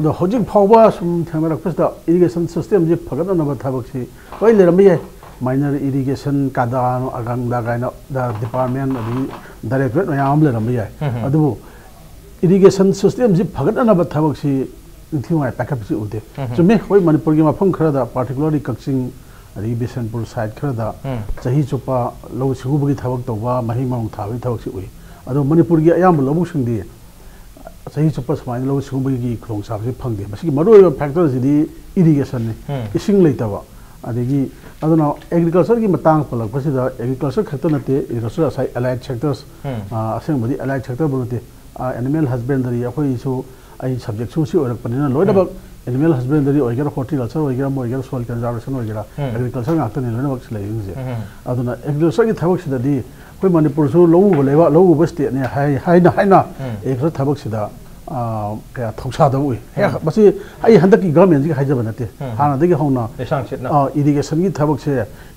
ada hojik phawba sum thangna rakpas da irrigation system je phagana na ba thabak si koi leram ye minor irrigation kada no agang da gaina da department adi directorate मैम लेरम याय अदुबो irrigation system जी फगटनब थबक सी निथिवाय पैकअप सी उदे चुमे होय मणिपुर की मफम खरदा पार्टिकुलरली कक्सिंग अरी बिशनपुर साइड खरदा चही चुपा लौ सिगुबगी थबक तौबा मही मांग थाबी थबक सी उई अदो मणिपुर की अयाम लबु सिंगदी चही चुपा समाय लौ सिगुबगी खुलोंग साबसे फंगदे मसी मरोय फैक्टर सिदी इरिगेशन ने इसिंग लेतबा अदगी अदुना एग्रीकल्चर की मतंग पलक पसिदा एग्रीकल्चर खत नते एग्रीकल्चर असाई अलाइड सेक्टर्स असेंबदी अलाइड सेक्टर बनते एनिमल हस्बेंडरी अखोई सो आई सब्जेक्ट सो ओरपनिना लोइनबक एनिमल हस्बेंडरी ओइगरा हॉर्टिकल्चर ओइगरा मोइगरा सोइल कंजर्वेशन ओइगरा एग्रीकल्चर गातने लोइनबक लेयिंजे अदुना एग्रीकल्चर की थबक सिदादी कोई मणिपुर सो लौ लेवा लौ स्टेट ने हाइना एग्रीकल्चर थबक सिदा क्या थौसा दबुई मसी आई हंदक की गवर्नमेंट जी हाइजब नते हाना दगी होना इरिगेशन की थबक से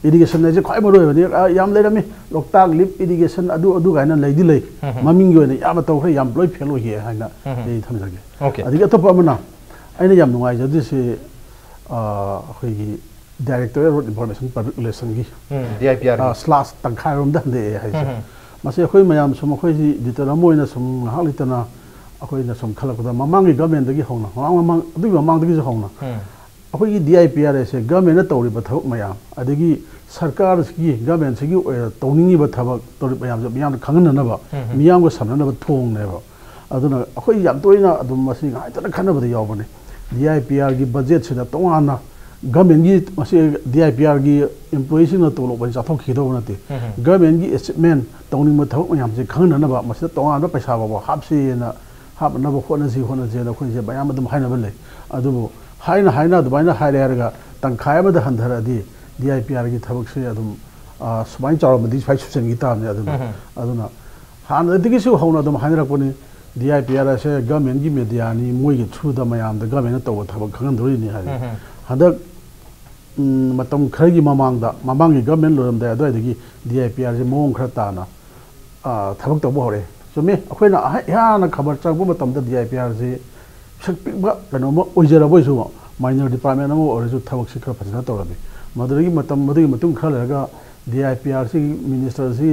इरिगेशन ने जे खाय मरोय बनी याम लेरमी लोकताक लिप इरिगेशन अदु गायना लेदी ले ममिंग योने याम तौखै याम लोय फेलो हे हाइना ए थमजगे ओके अदिगे तो पमना आइना याम नुवाय जदि से अखोगी डायरेक्टरेट रोड इन्फॉर्मेशन पब्लिक रिलेशन की DIPR स्लैश तंखाय रोम दंदे हाइसे मसी अखोई मयाम सुम अखोई जी दितरा मोइना सुम हालितना अखोइना सुम खलकदा ममांगी गवर्नमेंट दगी होना ममांग अदुगी ममांग दगी होना अखोई DIPR से गवर्नमेंट तौरिब थबक मयाम अदगी सरकार की गवर्नमेंट से तौनिंगिब थबक तौरिब मयाम मियाम खंगननबा मियाम को समननबा थोंगनेबा अदुना अखोई याम तोइना अदुम मसी गाइतना खनबदा यावबने DIPR की बजट से तोंगाना गवर्नमेंट की मसी DIPR की एम्प्लॉइज न तोलो बन जाथोखिदो नते गवर्नमेंट की अचीवमेंट तौनिंग थबक मयाम से खंगननबा मसी तोंगाना पैसा बाबा हापसेना हापनब होनजे नखोइजे मयाम अदुम हाइनब ले अदुबो हाइना अदुबाइना हाइरेरगा तंखाय अमद हंधरदी DIPR की थबक से अदुम सुमाइन चावमदी फाइ सुसन की तामने अदुना हानदगी सु होना अदुम हाइनरकपनि DIPR से गवर्नमेंट की मीडिया नि मोइगे थ्रू द मयाम द गवर्नमेंट तव थबक खंगंदोरि नि हाइ हदक मतम खरगी ममांगी गवर्नमेंट लोरमदा अदुइदगी DIPR से मोंग खर ताना थबक तव होरे चुमे अखोइना याना खबर चंगबो मतम द DIPR से सकपिबा कनोम ओइजरबोइसु माइनर डिपार्टमेंट अमो ओरजु थबक से खर फजना तौरबि मदुरगी मतम मदुगी मतुंग खर लगा DIPR से मिनिस्टर से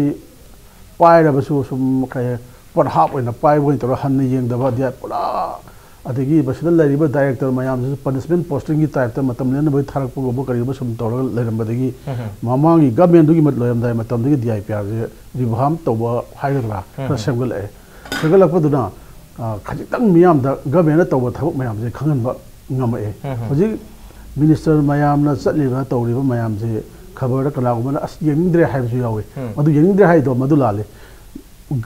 पाइरबसु सुम काय पट हाप ओइना पाइबोइ तौर हन येंगदबा DIPR पुरा अदगी बसदा लरिबा डायरेक्टर मयाम से पनिशमेंट पोस्टिंग की टाइप त मतम लेन बइ थारक पगो करिबा सुम तौर लेरमबदगी ममांगी गवर्नमेंट दुगी मत लोयम दाय मतम दगी DIPR से रिभाम तौबा हाइरला खसंगल ए सगलपदुना खजितंग मियाम द गवर्नमेंट तौबा थबक मयाम से खंगनबा ngam e hoji minister mayam na chatliba tawriba mayam je khabar kalaugumana as yengdre haibu yawe madu yengdre hai do madu lale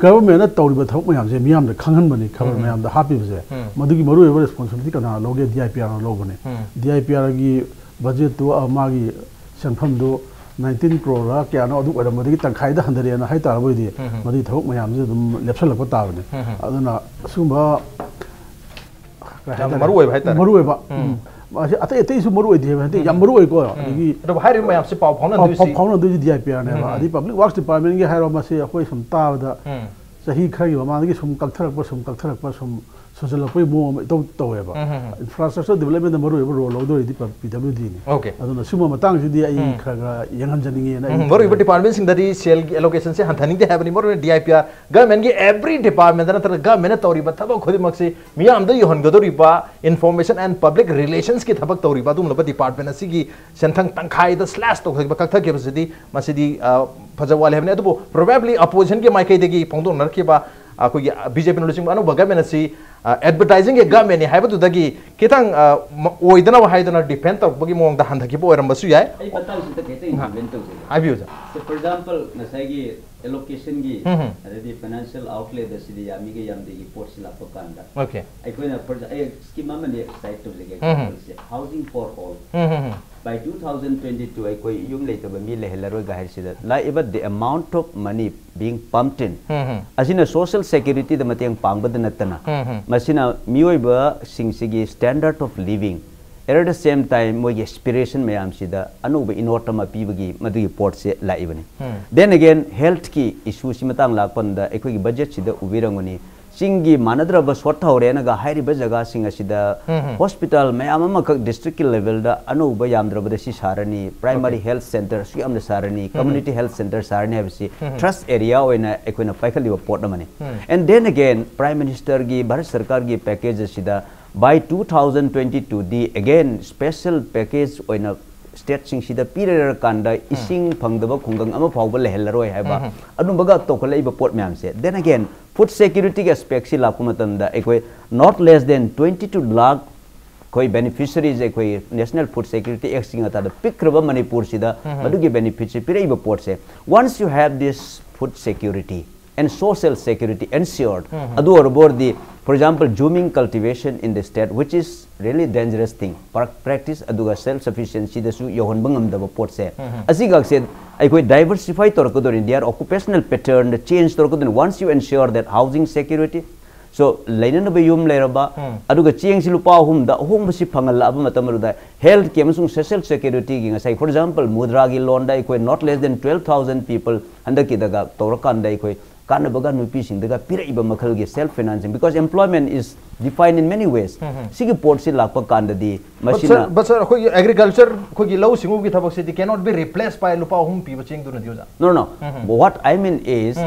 government na tawriba thok mayam je miyam da khanghan bani khabar mayam da happy je madu gi maru ever responsibility kana loge DIPR na logone DIPR gi budget to amagi sanpham do 19 crore ra kya no adu adam madu gi tangkhai da handare na hai tar boi di madu thok mayam je dum lepsal lakpa ta bane aduna sumba maru oi bhai tar maru oi ba अतः इतने इस मरुए दिए हैं तो यम मरुए को देखिए तो higher में आपसे पाव फाउंड दूसरी DIPR ने बात अभी पब्लिक वर्क्स डिपार्टमेंट के हायर में से कोई सुनता है सही खरी वामान की सुन कक्थरक पर सुन सोशल कोई मो तो है बा इंफ्रास्ट्रक्चर डेवलपमेंट मरुए वो रोल दो इधर PWD ने ओके अदुना सुमा मतंग से दिया ये खरा यंगन जनिंगे ना मरुए डिपार्टमेंट सिंह दरी सेल एलोकेशन से हंथनिंग दे हैवनी मरुए DIPR गवर्नमेंट की एवरी डिपार्टमेंट ना तर गवर्नमेंट तौरी बता खुद मक से मियाम द योहन गदोरी बा इंफॉर्मेशन एंड पब्लिक रिलेशंस की थबक तौरी बा तुम लब डिपार्टमेंट असी की संथंग तंखाई द स्लैश तो खक कक्था के बसदी मसिदी फजवाले हमने तो प्रोबेबली अपोजिशन के माइकई देगी पोंदो नरके बा कोई BJP नोटिसिंग अनु गवर्नमेंट असी एडवर्टाइजिंग के गवर्नमेंट हाइबदुदगी कितंग ओइदना हाइदना डिफेंड तौबगी मोंग दा हंधकिबो ओरमबसु याय आई बताउ सित केते इन्वेंट तौसे हाइबियो जा फॉर एग्जांपल नसागी एलोकेशन की अदि फाइनेंशियल आउटले दसिदि यामी के याम देगी पोर्ट सिलाप कांदा ओके आइकोना फॉर ए स्कीम माने साइट तौसे housing for all by 2022 I koi yum lei toba mi lehelaroi gahir sida la eba the amount of money being pumped in asina social security da mateng pangbad natana masina mioi ba singsigi standard of living at the same time moi aspiration mayam sida anuba inotama pibagi madu report se la ibani then again health ki issue simatang lakpanda ekoi budget sida ubirangoni चिंगी मानद्रब सोट हौरेनगा हाइरिबा जगह सिंग असिदा hospital मैम अमक district level दा अनौब यामद्रबद सि सारनी प्राइमरी हेल्थ सेंटर सुयाम सारनी कम्युनिटी हेल्थ सेंटर सारनी हबसी ट्रस्ट एरिया ओइना एकोइना पाइखलिबा पोर्ट मने and then again prime minister गी भारत सरकार गी पैकेज असिदा by 2022 the again special package oina state sing sida pirer kanda ising phangdaba khungang ama phawba lehelroi haiba anubaga tokolaiba port myam se then again food security aspect si lapu matamda ekoi not less than 22 lakh koi beneficiaries ekoi national food security act singa ta pikraba manipur sida madugi benefits piraiba port se once you have this food security and social security ensured adu or the for example zooming cultivation in the state which is really dangerous thing practice aduga self sufficiency dasu yohon bangam da port se asiga se ai diversify torkodor in their occupational pattern the change torkodor once you ensure that housing security so lainana ba yum leraba aduga chieng silupa hum da hom basi phangal aba matam da health care amsung social security gi ngasai for example mudra gi loan da ai not less than 12000 people andaki daga torakan da ai kana baga nupi sing daga piraiba makhal gi self financing because employment is defined in many ways sigi port si lakpa kanda di machine but sir khoi agriculture khoi gi law singu gi thabak se cannot be replaced by lupa hum pi baching dun dioja no but what I mean is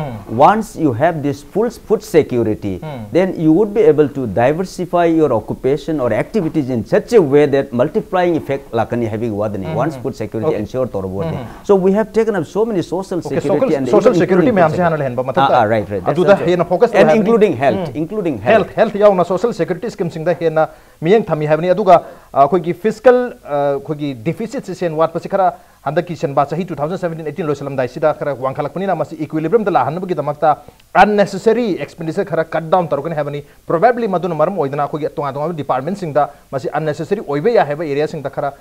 once you have this full food security then you would be able to diversify your occupation or activities in such a way that multiplying effect lakani having wadani once food security ensured torbode so we have taken up so many social security and social security me amse hanal hen ba matak right aduda hena focus and including health yauna social security scheme sing da hena miyang thami habni aduga khoi gi fiscal khoi gi deficit sen wat pasi khara handaki sen ba chahi 2017-18 loisalam dai sida khara wangkhalak pani na masi equilibrium da lahan bagi damakta unnecessary expenditure khara cut down tarukani habni probably maduna maram oidana khoi gi tonga department sing da masi unnecessary oibe ya heba area sing da khara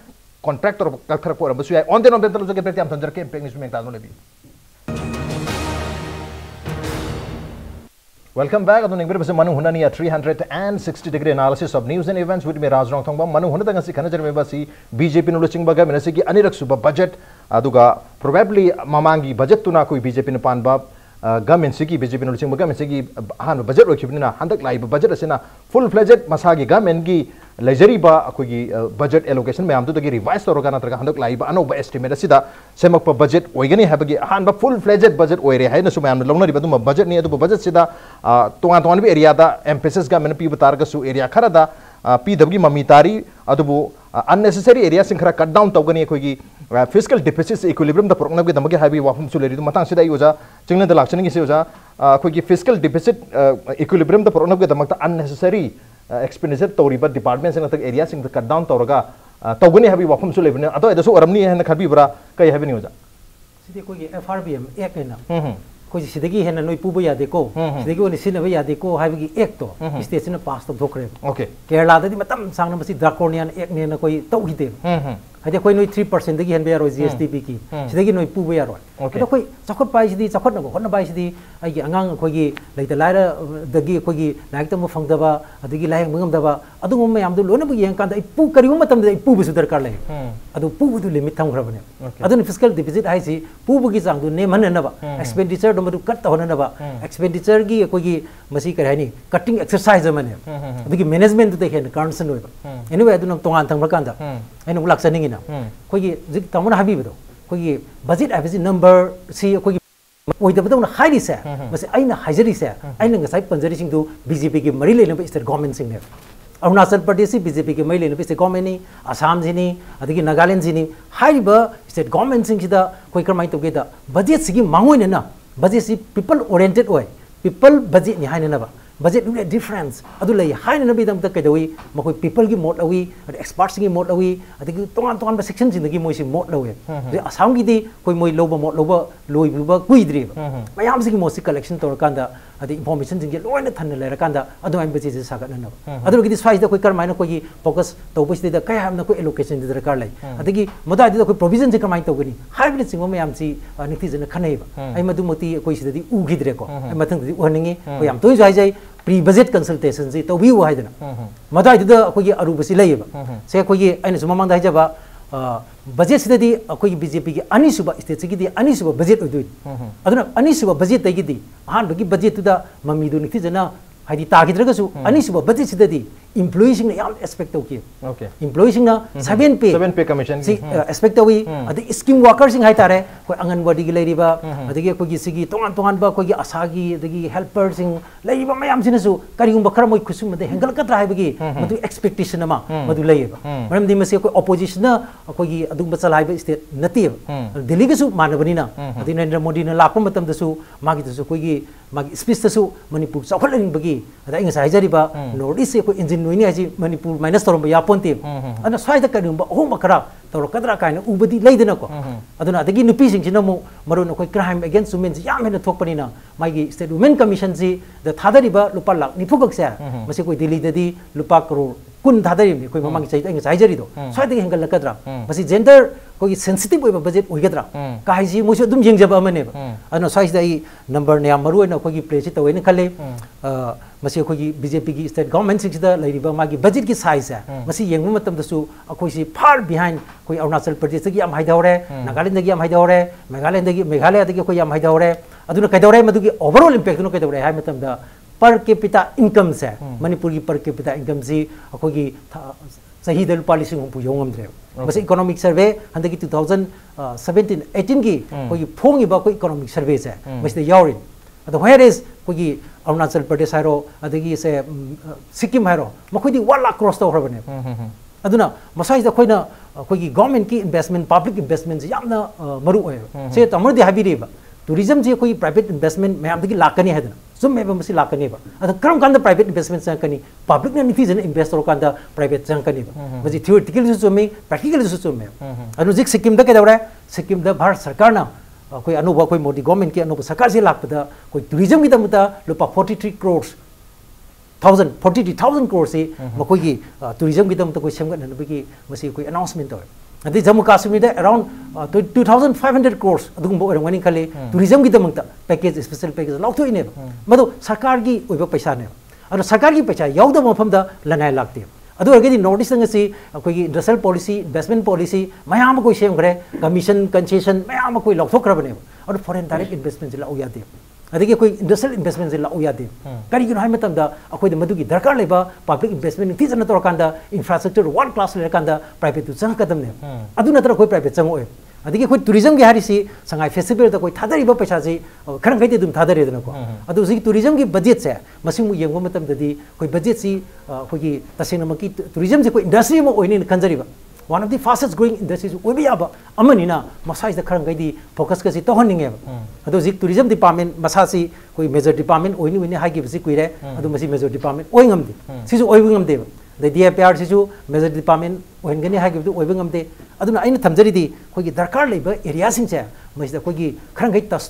contractor khara ko ramsu ya on the non dental joge preti am sanjar ke impact nisme ta no lebi Welcome back. Adun ingber base manu hunani a 360-degree analysis of news and events with me Rajrong Thongba manu hunada ngasi khanajar me basi BJP no luching baga menasi ki anirak suba budget aduga probably mamangi budget tuna koi BJP ne panba government sigi BJP no luching baga menasi ki han budget rokhibnina handak live budget asena full fledged masagi government gi leisure ba akogi budget allocation me amdu dagi revise toroga natraga handak live anoba estimate asida semak pa budget oigani habagi han ba full fledged budget oire hai na suma amna longna riba dum budget ni adu budget sida tongan bi area da emphasis ga men pi batar ga su area khara da pi dabgi mamitari adubu unnecessary area sing khara cut down tawgani akogi fiscal deficit equilibrium da progna gi damagi habi wafum suleri du matang sida yoja chingna da lakchani gi se yoja akogi fiscal deficit equilibrium da progna gi damakta unnecessary expenditure tawriba department sing area sing cut down tawraga tawgani habi wafum suleri ado edasu oramni hen khabi bra kai habi ni yoja sidi akogi FRBM ek na koi sidagi hena noi puba yade ko sidagi oni sinaba yade ko haibagi ek to state na pass to dhokre okay Kerala da di matam sangna masi draconian ek ne na koi tau hite hade koi noi 3% dagi hen be yaro GST ki sidagi noi puba yaro ado koi chakot pai sidi chakot na ko na bai sidi ai gi angang koi gi leita laira dagi koi gi laik tam phangda ba adagi laik mangam da ba adu ngom yam du lona bu yang kan da pu kari matam da pu bu su darkar lai adu pu bu du limit tham grabane adu fiscal deficit hai si pu bu gi sang du ne man na ba expenditure madu cut hona na ba expenditure gi koi gi masi kar hai ni cutting exercise mane adigi management de hen concern oi ba anyway adu nam tongan thang kan da ai nu laksa ningi na koi gi zik tamuna habi ba koi gi budget avisi number si koi gi oi da ba na highly sa masi aina hajari sa aina ngasai panjari sing du BJP gi mari le na ba state government sing ne Arunachal Pradesh si BJP gi mai le na ba state government ni Assam sini adigi Nagaland sini haiba state government sing sida koi kramai to ge da budget sigi mangoi ne na budget si people oriented oi people budget ni haina na ba budget lu difference adu lai haina na bi dam ta kai doi makoi people gi mode awi experts gi mode awi adigi tongan ba section sin gi moi si mode lawe de Assam gi di koi moi loba mode loba loi ba kui dri ba mayam si gi mo si collection tor kan da adi information sing gi loina than le ra kan da adu am budget sa ga na ba adu gi size da koi kar mai na koi gi focus to ba si da kai ham na koi allocation di kar lai adigi moda di da koi provision si kar mai to gani hybrid sing mo mayam si nikti jana khanai ba ai madu moti koi si di u gi dre ko ai mathang di warning koi am toi jai pre budget consultation si to bi wa haidana moda di da koi gi aru ba si lai ba se koi gi aina suma mang da ja ba budget sida di koi BJP gi ani suba state gi di ani suba budget odoi aduna ani suba budget gi di han bagi budget da mami du nikti jana हाइदी तागिद्रगसु अनिसुब budget सिददी employees sing yam expect tawki okay employees sing na 7 pay commission si expect tawi adi scheme workers sing hai tare koi anganwadi gi leiriba adigi koi gi sigi tongan ba koi gi asagi adigi helpers sing leiriba mayam sinasu kari gum bakra moi khusum de hengal ka trai bagi madu expectation ma madu leiba maram di mase koi opposition na koi gi adum ba chalai ba state nati delhi gi su manabani na adi Narendra Modi na lakpa matam da su magi da su koi gi magi speech da su manipur chawkhaling bagi ada inga sai jari ba north east koi engine noini aji manipur minus torom ya ponte ana swai da kadum ba hom makara tor kadra kaina ubadi leidena ko aduna adagi nupi sing sina mo maron koi crime against women yam hena thokpani na magi state women commission ji the thadari ba lupa lak ni phugak sa mase koi delhi dadi lupa crore kun thadari ni koi mamang chai inga sai jari do swai da hengal lakadra masi gender koi sensitive oiba budget oigadra kai ji mo dum jengjaba amane ba ana swai da number ne amaru na koi place to wen khale masi koi BJP gi state government sing da leiriba magi budget ki size है मसी young मतम दसु अखोई सी far behind कोई अरुणाचल प्रदेश की यम हाइदौरे नागालैंड की यम हाइदौरे मेघालय की कोई यम हाइदौरे अदुना कैदौरे मदुगी overall impact no कैदौरे हाय मतम दा पर कैपिटा इनकम से मणिपुर की पर कैपिटा इनकम जी अखोई सही दल पॉलिसी हम पुयोंगम द्रे मसी इकोनॉमिक सर्वे हंद की 2017 18 की कोई फोंगी बा कोई इकोनॉमिक सर्वे से मसी यावरिन अदो वेयर इज कोई अरुणाचल प्रदेश हारो अदगी से सिक्किम हारो मखोदी 1 लाख क्रॉस तो हरबने अदुना मसाइ द खोइना कोई गवर्नमेंट की इन्वेस्टमेंट पब्लिक इन्वेस्टमेंट से यामना मरु ओय से तमरदि हाबिरेबा टूरिज्म जे कोई प्राइवेट इन्वेस्टमेंट मैम दगी लाकनी है सुम मेब मसी लाकनी बा अद करम कांदा प्राइवेट इन्वेस्टमेंट से कनी पब्लिक ने निफिजन इन्वेस्टर कांदा प्राइवेट जंग कनी बा मसी थियोरेटिकली सुमे प्रैक्टिकली सुमे अनु जिक सिक्किम द के दवरा सिक्किम द भारत सरकार ना कोई अनुभव कोई मोदी गवर्नमेंट की अनुभव सरकार से लापदा कोई टूरिज्म की दमता लुपा 43 करोड़ 43,000 करोड़ से मकोई की टूरिज्म की दमता कोई सेमगत नबकी मसी कोई अनाउंसमेंट तो अदि जम्मू कश्मीर दे अराउंड 2500 करोड़ अदुगुम बो रंगनी खले टूरिज्म की दमता पैकेज स्पेशल पैकेज लाउथो इने मदो सरकार की ओइबो पैसा ने अरो सरकार की पैसा याउद मफम दा लनाय लागते अदु अगेदी नॉर्थ ईस्ट से कोई इंडस्ट्रियल पॉलिसी इन्वेस्टमेंट पॉलिसी मयाम कोई सेमग्रे कमीशन कंसेशन मयाम कोई लौथोखरबने और फॉरेन डायरेक्ट इन्वेस्टमेंट से लाउ यादे अदगी कोई इंडस्ट्रियल इन्वेस्टमेंट से लाउ यादे करिगिनो हाय मतमदा अखोइद मदुगी दरकार लेबा पब्लिक इन्वेस्टमेंट फीजन तोरकांदा इंफ्रास्ट्रक्चर वर्ल्ड क्लास लेकांदा प्राइवेट तु चंगकदमने अदु नतर कोई प्राइवेट चंगोय अदगी कोई टूरिज्म की हारिसी संगाई फेस्टिवल द कोई थादरिबा पैसा जी खरंग खैते दुम थादरेदन को अदु जी टूरिज्म की बजट से मसिमु येंगो मतम ददी कोई बजट सी कोई तसेनम की टूरिज्म जे कोई इंडस्ट्री म ओइनि खंजरिबा one of the fastest growing industries ओइबियाबा अमनिना मसाइज द खरंग गैदी फोकस कसी तोहनिंगे अदु जी टूरिज्म डिपार्टमेंट मसासी कोई मेजर डिपार्टमेंट ओइनि ओइनि हाइगी बसी कुइरे अदु मसी मेजर डिपार्टमेंट ओइंगमदि सिजु ओइबिंगमदे द DFR सिजु मेजर डिपार्टमेंट ओइनगनि हाइगी ओइबिंगमदे अदुना आइन थमजरिदी कोई दरकार लेबा एरिया सिंग से मसिदा कोई खरंग गै तस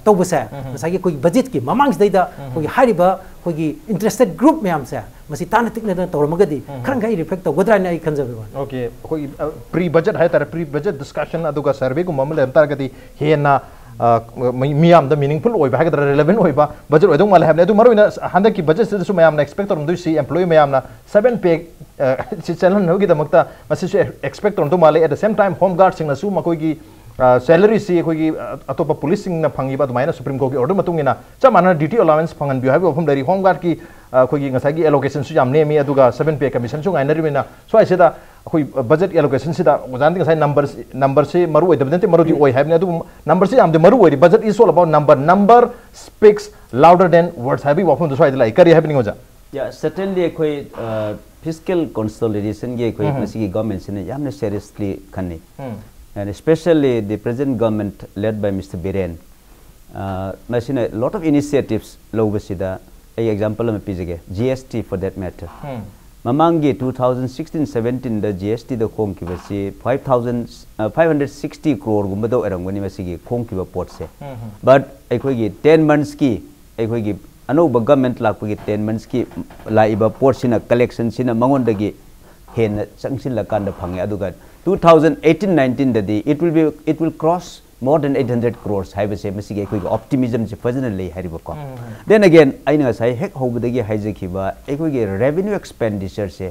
तौबसे मसागी कोई बजट की ममांग दैदा कोई हारिबा कोई इंटरेस्टेड ग्रुप मैम से मसी तान तिकने तौरमगदी खरंग गै रिफ्लेक्ट तौगदरा नै खंजबे ओके कोई प्री बजट है तर प्री बजट डिस्कशन अदुगा सर्वे को ममले अंतर्गति हेना मियाम द मीनिंगफुल ओइबा हागदरा रेलेवेंट ओइबा बजट ओइदों माले हमने अदु मरोइना हंदा की बजट से मैम ना एक्सपेक्ट करम दुसी एम्प्लॉय मैम ना 7 पे चैनल नोगी दमकता मसी एक्सपेक्ट करम तो माले at the same time home guard सिंग ना सु मकोई की सैलरी से कोई अतोप पुलिस सिंग ना फंगी बा दुमाइना सुप्रीम कोर्ट की ऑर्डर मतुंगिना चमाना ड्यूटी अलाउंस फंगन बियो हाबो फम दरी होम गार्ड की कोई ngасagi एलोकेशन सु याम नेमी अदुगा 7 पे कमीशन सु गाइनरी मेना सो आइसेदा कोई बजट एलोकेशन सिदा जानदि ngasai नंबर से मरु ओइ दबदे मरु दि ओइ हाबने अदु नंबर से याम दे मरु ओइ budget is all about number speaks louder than words हाबी वफम दु सो लाइक करी हैपनिंग होजा या सर्टेनली कोई फिस्कल कंसोलिडेशन के कोई मसी गवर्नमेंट से यामने सीरियसली खन्ने and especially the present government led by Mr. Biren machine a lot of initiatives lobasida a example of pizige GST for that matter mamangi 2016-17 the GST the khong ki basi 560 crore gumba do erangoni masigi khong ki ba pot se but ekoi gi 10 months ki ekoi gi anoba government lakpagi 10 months ki laiba pot sina collection sina mangon dagi hen changsin la kan da phange aduga 2018-19 dadi it will cross more than 800 crores hai base masigi ekoi optimism je fazana lei hariba ko then again aina sai hek hobudagi haijaki ba ekoi ge revenue expenditure se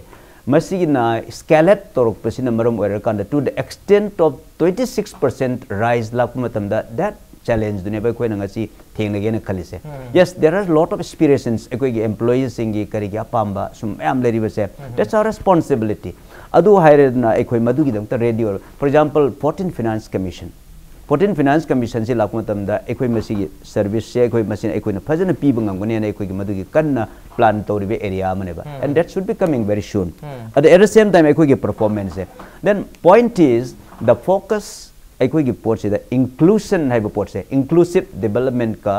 masigi na scalet torok pasina maram oira kan to the extent of 26% rise lakuma tamda that challenge dune ba koi na ngasi theng ge na khalise yes there are a lot of aspirations ekoi ge employees singi kari ge apamba sum am leri ba se that's our responsibility adu haire na ekoi madu gi dam ta radio for example 14 finance commission 14 finance commission se lakma tamda ekoi masi service se ekoi machine ekoi na phajana pi bangam gane na ekoi gi madu gi kanna plan tori be area mane ba and that should be coming very soon at the same time ekoi gi performance then point is the focus ekoi gi port se the inclusion hai ba port se inclusive development ka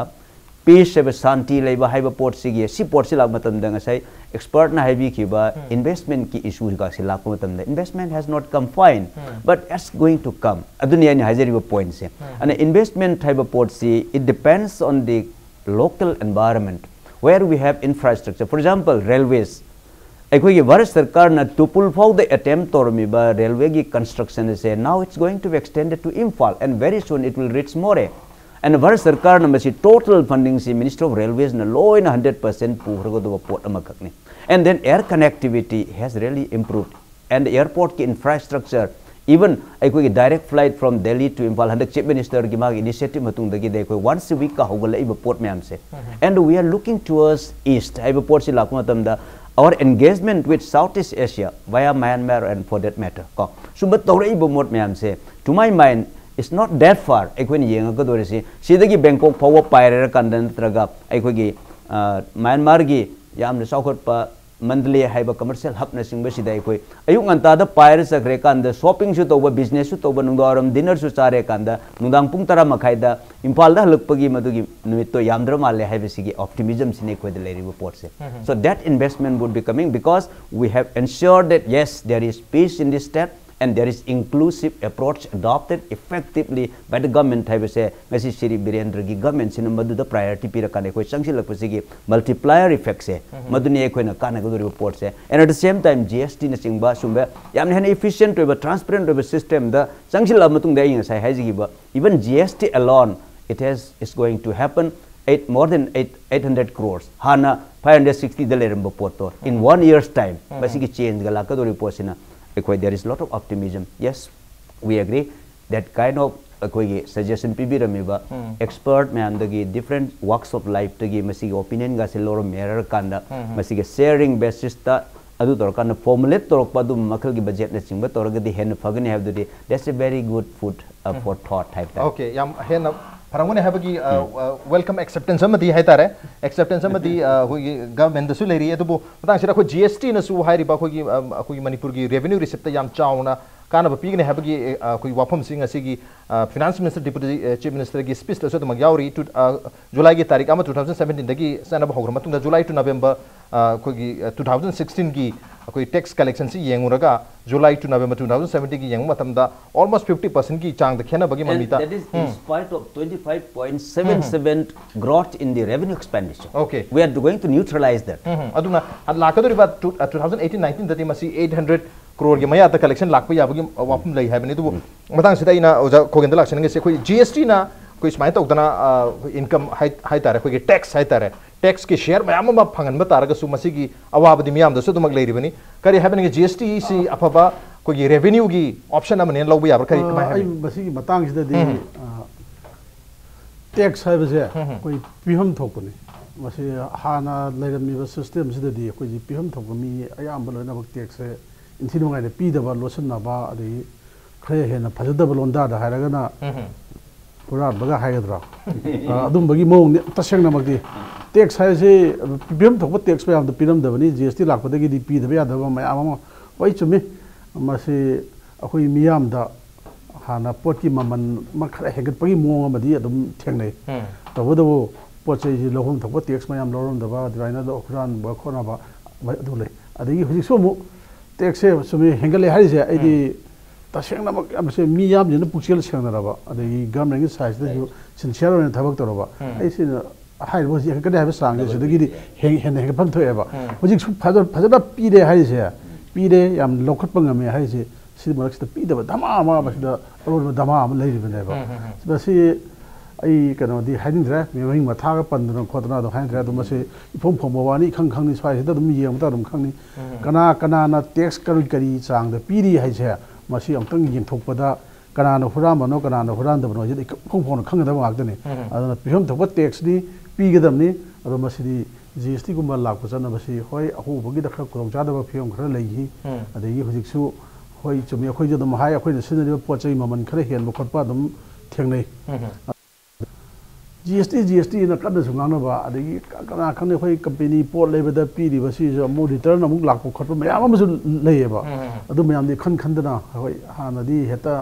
peace have shanti leiba hai ba port se gi si port se lakma tamda ngasai expert na hai bi ki ba investment ki issue ka se lakma tamda investment has not come fine but it's going to come aduni ani hajari ba point se and investment hai ba port se it depends on the local environment where we have infrastructure for example railways ekoi gi bharat sarkar na tupul phau the attempt or mi ba railway gi construction se now it's going to be extended to Imphal and very soon it will reach More and bharat sarkar na masi total funding si minister of railways na low in 100% puhrago do port amakakni and then air connectivity has really improved and the airport ki infrastructure even ekoi gi direct flight from Delhi to Imphal handak chief minister gi mag initiative matung dagi de ekoi once a week ka hogala iba port mayam se and we are looking towards east iba port si lakma tamda our engagement with Southeast Asia via Myanmar and for that matter ko sumba tawra iba mot mayam se to my mind it's not that far ekoi ni yenga ka dore si sidagi Bangkok power paira kandan traga ekoi gi Myanmar gi yamna saukhat pa monthly haiba commercial hub na singba sida ekoi ayuk nganta da pair sakre kanda shopping su toba business su toba nungdaram dinner su sare kanda nungdang pung tara makhai da Imphal da halukpagi madugi nuit to yamdra male haiba sigi optimism sine ekoi da leri report se so that investment would be coming because we have ensured that yes there is peace in this state and there is inclusive approach adopted effectively by the government haiba se ngasi Shri Birendra gi government sin madu da priority pira kan ekoi changsi lakpasi gi multiplier effect se maduni ekoi na kana go report se and at the same time GST na singba sumba yamne han efficient to transparent to system da changsi la matung da ing sai haji gi ba even GST alone it's going to happen more than 800 crores hana 560 daleramba portor in 1 year's time basi gi change ga la ka do report sina there is a lot of optimism yes we agree that kind of suggestion pibiramiba expert mayam dagi different walks of life tagi masi opinion ga se lor mirror kanda masi sharing basis ta adu tor kan formulate tor pa du makal gi budget na singba tor ga di hen fagani have the that's a very good food for thought type that okay yam hen parangone habagi welcome acceptance amadi haitare acceptance amadi hogi government su leri edu matang sira ko GST na su hairi ba khogi manipur gi revenue receipt yam chauna kana ba pigne habagi khoi wafam sing asigi finance minister deputy chief minister gi speech la so to magyauri to July gi tarik ama 2017 dagi sana ba hogra matung da July to November khogi 2016 gi khoi tax collection si yenguraga July to November 2017 gi yeng matam da almost 50% gi chang da khena bagi mamita that is in spite of 25.77 growth in the revenue expenditure okay we are going to neutralize that aduna lakadori ba 2018-19 dati masi 800 crore gi maya ta collection lakpa ya bagi wapum lai ha bani du matang sida ina oja khogenda laksan nge se khoi GST na koi smai ta udana income hai tare khoi tax hai tare tax ki share mayam ma phangan ba taraga su masi gi awabadi miyam da su dumak leiri bani kari ha bani GST si afaba koi revenue gi option amane lawba ya kari mai ha masi gi matang sida di tax hai ba se koi piham thokune masi hana leirami ba system sida di koi piham thokami ayam ba loina bak tax se inthinu ngai pi da ba losan na ba adi khre he na phajada ba londa da hairaga na pura baga haigadra adum bagi mong taseng na magdi tax hai se piham thokba tax ba am da piram da bani GST lakpa da gi di pi da ba da ba mai ama wai chumi masi akoi miyam da hana pot ki maman ma khra hegat pagi mong amadi adum thengnai tawado pot sei ji lohum thokba tax mayam lorom da ba diraina da okran ba khona ba adu le adigi hoji so mu tax se sumi hengale hari se ai di taseng na am se miyam jena puksel sengna ra ba adigi government gi size da ju sincere na thabak tor ba ai se hai bo ji ka da ha sang je dagi di hen hen pham thoe ba hoji su phajada pi de hari se pi de yam lokhat pa ngame hari se si marak sta pi da dama ma ba da ro dama ma lai ri ba ba si ai kana di haiding dra me ring ma tha ga pan dun khotna do hain dra do ma se phom phom ba ni khang khang ni sai da dum yeng ta dum khang ni kana na tax kari chang da pi ri hai se ma si am tang yin thok pa da कनाना हुरामनो कनाना हुरांदबनो जे खोंफोन खंगदब गाक्तने अदना पिसम थप tax नि पीगदमनि अदो मसिदी GST गुम्बा लाख पचना बसी होय अहुबगी the खर कुरंग जादब फियम खर लैही अदगी हुजिकसु होय चुमी अखोय जदम हाय अखोय सिनरिबा पोचै ममन खर हेन बखटपा दम थेंनै जीएसटी ना कद सुंगानबा अदगी कना खने होय कंपनी पोट लेबदा पीरी बसी जो मो रिटर्न अमुक लाख खटप मयाम अमसु लैयबा अदु मयाम दि खन खंदना होय हानदी हेता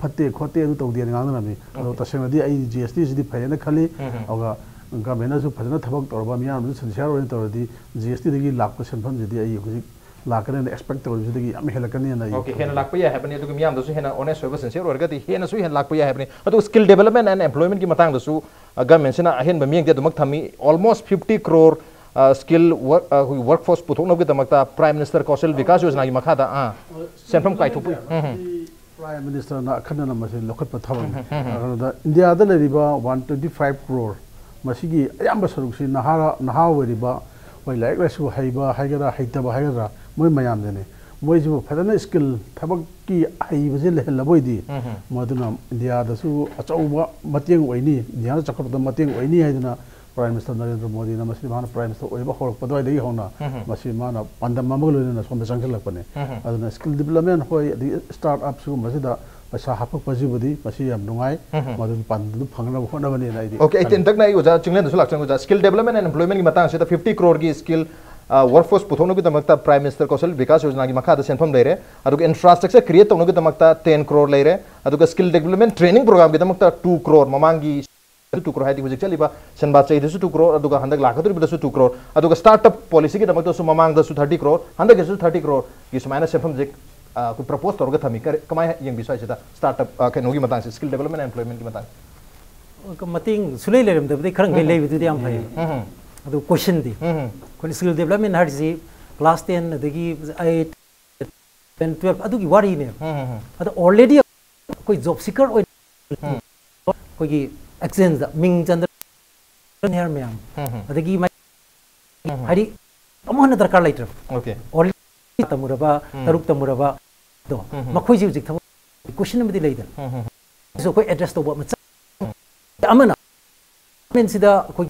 फते खोते अदु तौदे गांगनामी अदु तसेंगदी आई जीएसटी सिदी फयना खली अगा गवर्नमेंट फजना थबक तौरबा मियाम सिंसियर ओइन तौरदी जीएसटी दगी लाख सेंफम जिदी आई हुजिक लाकने एक्सपेक्ट तौरदी याम हेलकनी ना ओके हेन लाख पे हैपनी अदु मियाम दसु हेन ऑनेस्ट होबा सिंसियर ओरगती हेन सु हेन लाख पे हैपनी अदु स्किल डेवलपमेंट एंड एम्प्लॉयमेंट की मतंग दसु गवर्नमेंट सिना हेन बमियंग दे दुमक थमी ऑलमोस्ट 50 करोड़ स्किल वर्कफोर्स पुथोकनो की दमकता प्राइम मिनिस्टर कौशल विकास योजना की मखादा सेंफम काई थोपु प्राइम मिनिस्टर ना खनना मसे लखत पथावन इंडिया दा लेरिबा 125 करोड़ मसीगी अयाम सरुक्सी नहा वरिबा वै लाइक लाइसु हैबा हैगरा हैतबा हैगरा मोय मयाम देने मोय जो फदना स्किल थबक की हैबजे लेहलबोइदी मदुना इंडिया दसु अचौबा मतेंग ओइनी इंडिया चकपदा मतेंग ओइनी हैदना प्राइम मिनिस्टर नरेंद्र मोदी ना मसी माना प्राइम मिनिस्टर ओइबा होरक पदवाइदगी होना मसी माना पंदम ममग लोइना सोंदा संखलकपने अदुना स्किल डेवलपमेंट होय स्टार्टअप सु मसिदा पैसा हापक पजिबुदी मसी याम नुंगाई मदु पंदु फंगना होनबने नाइदी ओके इतिन तक नाइ ओजा चिंगले दसु लाक्चन ओजा स्किल डेवलपमेंट एंड एम्प्लॉयमेंट की मतंग से 50 करोड़ की स्किल वर्कफोर्स पुथोनो की दमकता प्राइम मिनिस्टर कौशल विकास योजना की मखादा सेंफम लेरे अदुगा इंफ्रास्ट्रक्चर क्रिएट तोनो की दमकता 10 करोड़ लेरे अदुगा स्किल डेवलपमेंट ट्रेनिंग प्रोग्राम की दमकता 2 करोड़ ममांगी 2 करोड़ हाइदी हुजिक चलीबा सनबा चैदसु 2 करोड़ अदुगा हंदक लाखदुर बिदसु 2 करोड़ अदुगा स्टार्टअप पॉलिसी की दमकता सु ममांग दसु 30 करोड़ हंदक दसु 30 करोड़ की सुमाइना सेंफम जिक को प्रपोज तौर थमी कमाय यंग बिसय से स्टार्टअप कनोगी मतंग से स्किल डेवलपमेंट एंड एम्प्लॉयमेंट की मतंग मतिंग सुलै लेरम दबदे खरंग ले बिदुदि याम फै अदु क्वेश्चन दी कोन स्किल डेवलपमेंट हरसी क्लास 10 अदगी 8 10 12 अदुगी वारी ने अदु ऑलरेडी कोई जॉब सीकर कोई एक्सचेंज मिंग चंद्र हेयर मैम अदगी हरी अमोहन दरकार लाइटर ओके ऑलरेडी तमुरबा तरुक तमुरबा दो मखोई जी जिक क्वेश्चन में लेदन सो कोई एड्रेस तो मचा अमना मेन सिदा कोई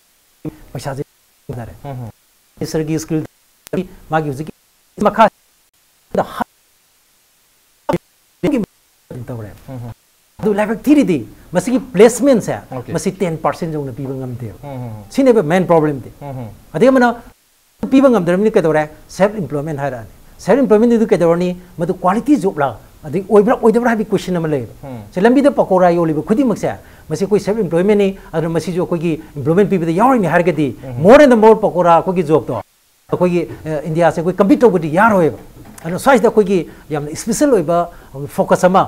पैसा जे दारे सरगी स्किल मागी जिक मखा द तवरे दु लेवल 3 दी मसी प्लेसमेंट से मसी 10% जोन पीबं गमते सिने मेन प्रॉब्लम दे अदे मना पीबं गमदरमनि कदवरे सेल्फ एम्प्लॉयमेंट हारा सेल्फ एम्प्लॉयमेंट दु कदवरनी मदु क्वालिटी जॉब ला अदे ओइब्रा ओइदबरा हाबि क्वेश्चन अम लेब से लंबी द पकोरा योलिब खुदी मक्से मसी कोई सेल्फ एम्प्लॉयमेंट नि अदु मसी जो कोई employment पीबद यावरिनि हारगदी more and more pakora कोई जॉब तो कोई इंडिया से कोई कम्पीट तौबदी यारोयब अदु साइज द कोई याम स्पेशल ओइबा फोकस अमा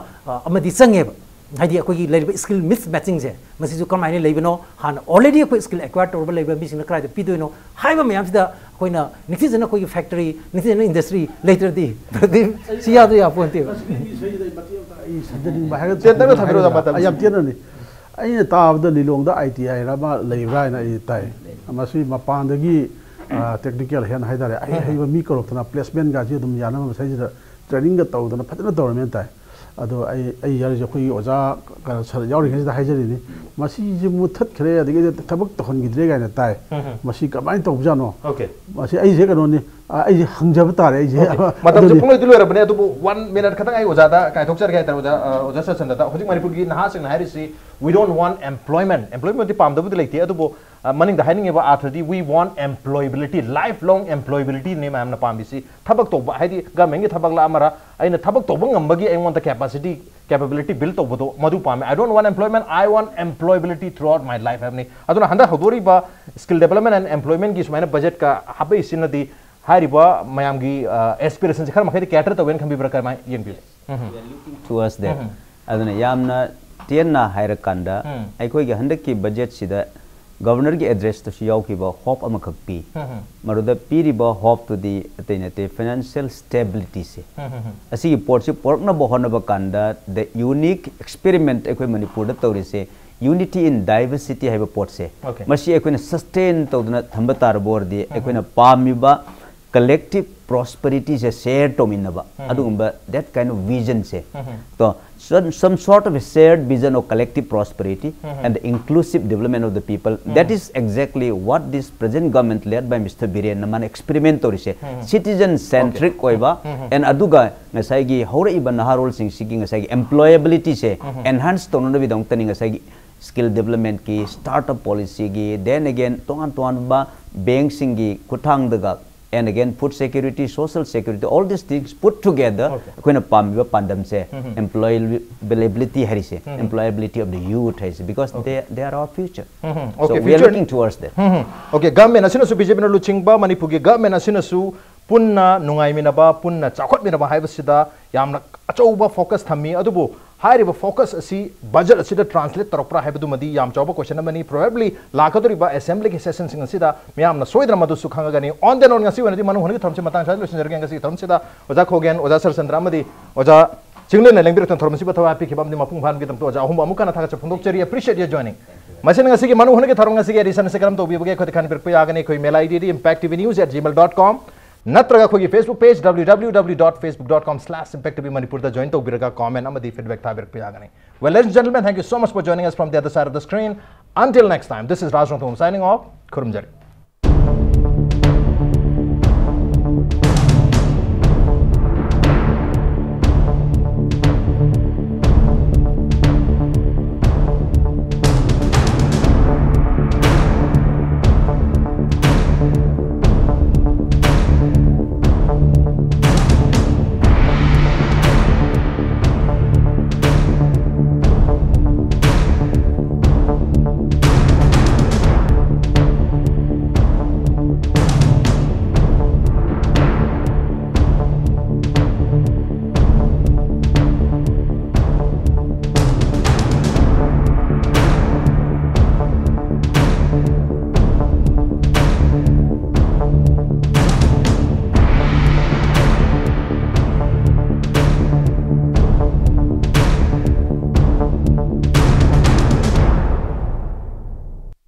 अमदि चंगेब हाइदी कोई लेब स्किल मिस मैचिंग से मसी जो कमाइने लेबनो हान ऑलरेडी कोई स्किल एक्वायर तौब लेब मिसिन क्राइ द पिदोइनो हाइबा मयाम सिदा कोइना निथिजना कोई फैक्ट्री निथिजना इंडस्ट्री लेटर दी सिया दो या पोंते सदनी बाहर तेंदर थबिरो दा मत याम तेननी अइने ताबद लिलोंग दा आईटीआई रामा लेब्राइना इ ताई मसी मपांदगी टेक्निकल हेन हाइदारे आई हाइबा मी करोतना प्लेसमेंट गा जे दुम याना मसाइदा ट्रेनिंग गा तौदना फतना तौरमेन ताई अदो आई यार जो कोई ओजा सर यावरी खिदा हाइजरिनी मसी जे मुथत खरे अदगे थबक तखनगिद्रे गायना ताई मसी कमाइन तौजानो ओके मसी आई जे कनोनी आई हंजब तारे आई जे मतलब जे पुंगै दिलो रबने अदु 1 मिनट खतंग आई ओजा दा काय थोक्सर गाय तर ओजा ससन दा होजिक मणिपुर की नहा सिंग हारिसी वी डोंट वांट एम्प्लॉयमेंट दी पामदबु लेते अदुबो मनिंग द हाइनिंग एबा आथदी we want employability life long employability ने मैमना पामबिसी थबक तोब हाइदी गवर्नमेंट की थबक ला अमरा आइना थबक तोब ngambagi I want the capability build tobdo madu pame I don't want employment I want employability throughout my life havni aduna handa hodori ba skill development and employment gi sumaina budget ka habai sinadi hariba mayam gi aspirations khar makhai cater to wen khambi brakar mai yen bi towards that aduna yamna tienna haira kanda aikoi gi handa ki budget sida governor ki address to yaw ki ba hope amakak pi maruda piri ba hope to the atenate financial stability se asi ki port se pork na bohona ba kanda the unique experiment ekoi manipur da tawri se unity in diversity haiba port se masi ekoi na sustain tawduna thamba tar bor di ekoi na pamiba collective prosperity se share to minaba adumba that kind of vision se to some sort of a shared vision of collective prosperity and the inclusive development of the people. That is exactly what this present government led by Mr. Biren Naman experiment torise. Citizen centric koiba and aduga ngasai hore iba naharol sing sigi ngasai employability se enhance tonono bidong tani ngasai skill development ki startup policy gi then again tongan ba bank singi kuthang daga and again food security, social security, all these things put together when a pandam say employability employability of the youth because they are our future. So we are looking towards that. Okay, government asina su BJP na luchingba Manipur government asina su punna nungai minaba punna chakot minaba haibasida yamna achauba focus thami adubu high focus asi budget asida translate taropra haibadu madi yam chauba question mani probably lakaduriba assembly ki session sing asida miyamna soidra madu sukhanga gani on the on ngasi wanadi manu hongi thamse matang sa lusin jargen ngasi thamsida oja khogen oja sar sandra madi oja jingle na lengbir tan thormasi batwa api ke bamni mapung bhan gitam to oja ahum amukana thaga cha phondok cheri appreciate your joining masin ngasi ki manu hongi thorong ngasi ki edition se karam to bi bage khoti khan bir pe agane koi mail id impactvnews@gmail.com नत्रगा खोगी Facebook page www.facebook.com/impactvmanipur da join to birga comment amadi feedback tha bir piyagani. Well, ladies and gentlemen, thank you so much for joining us from the other side of the screen. Until next time, this is Raj Ranthong signing off. Kurumjari.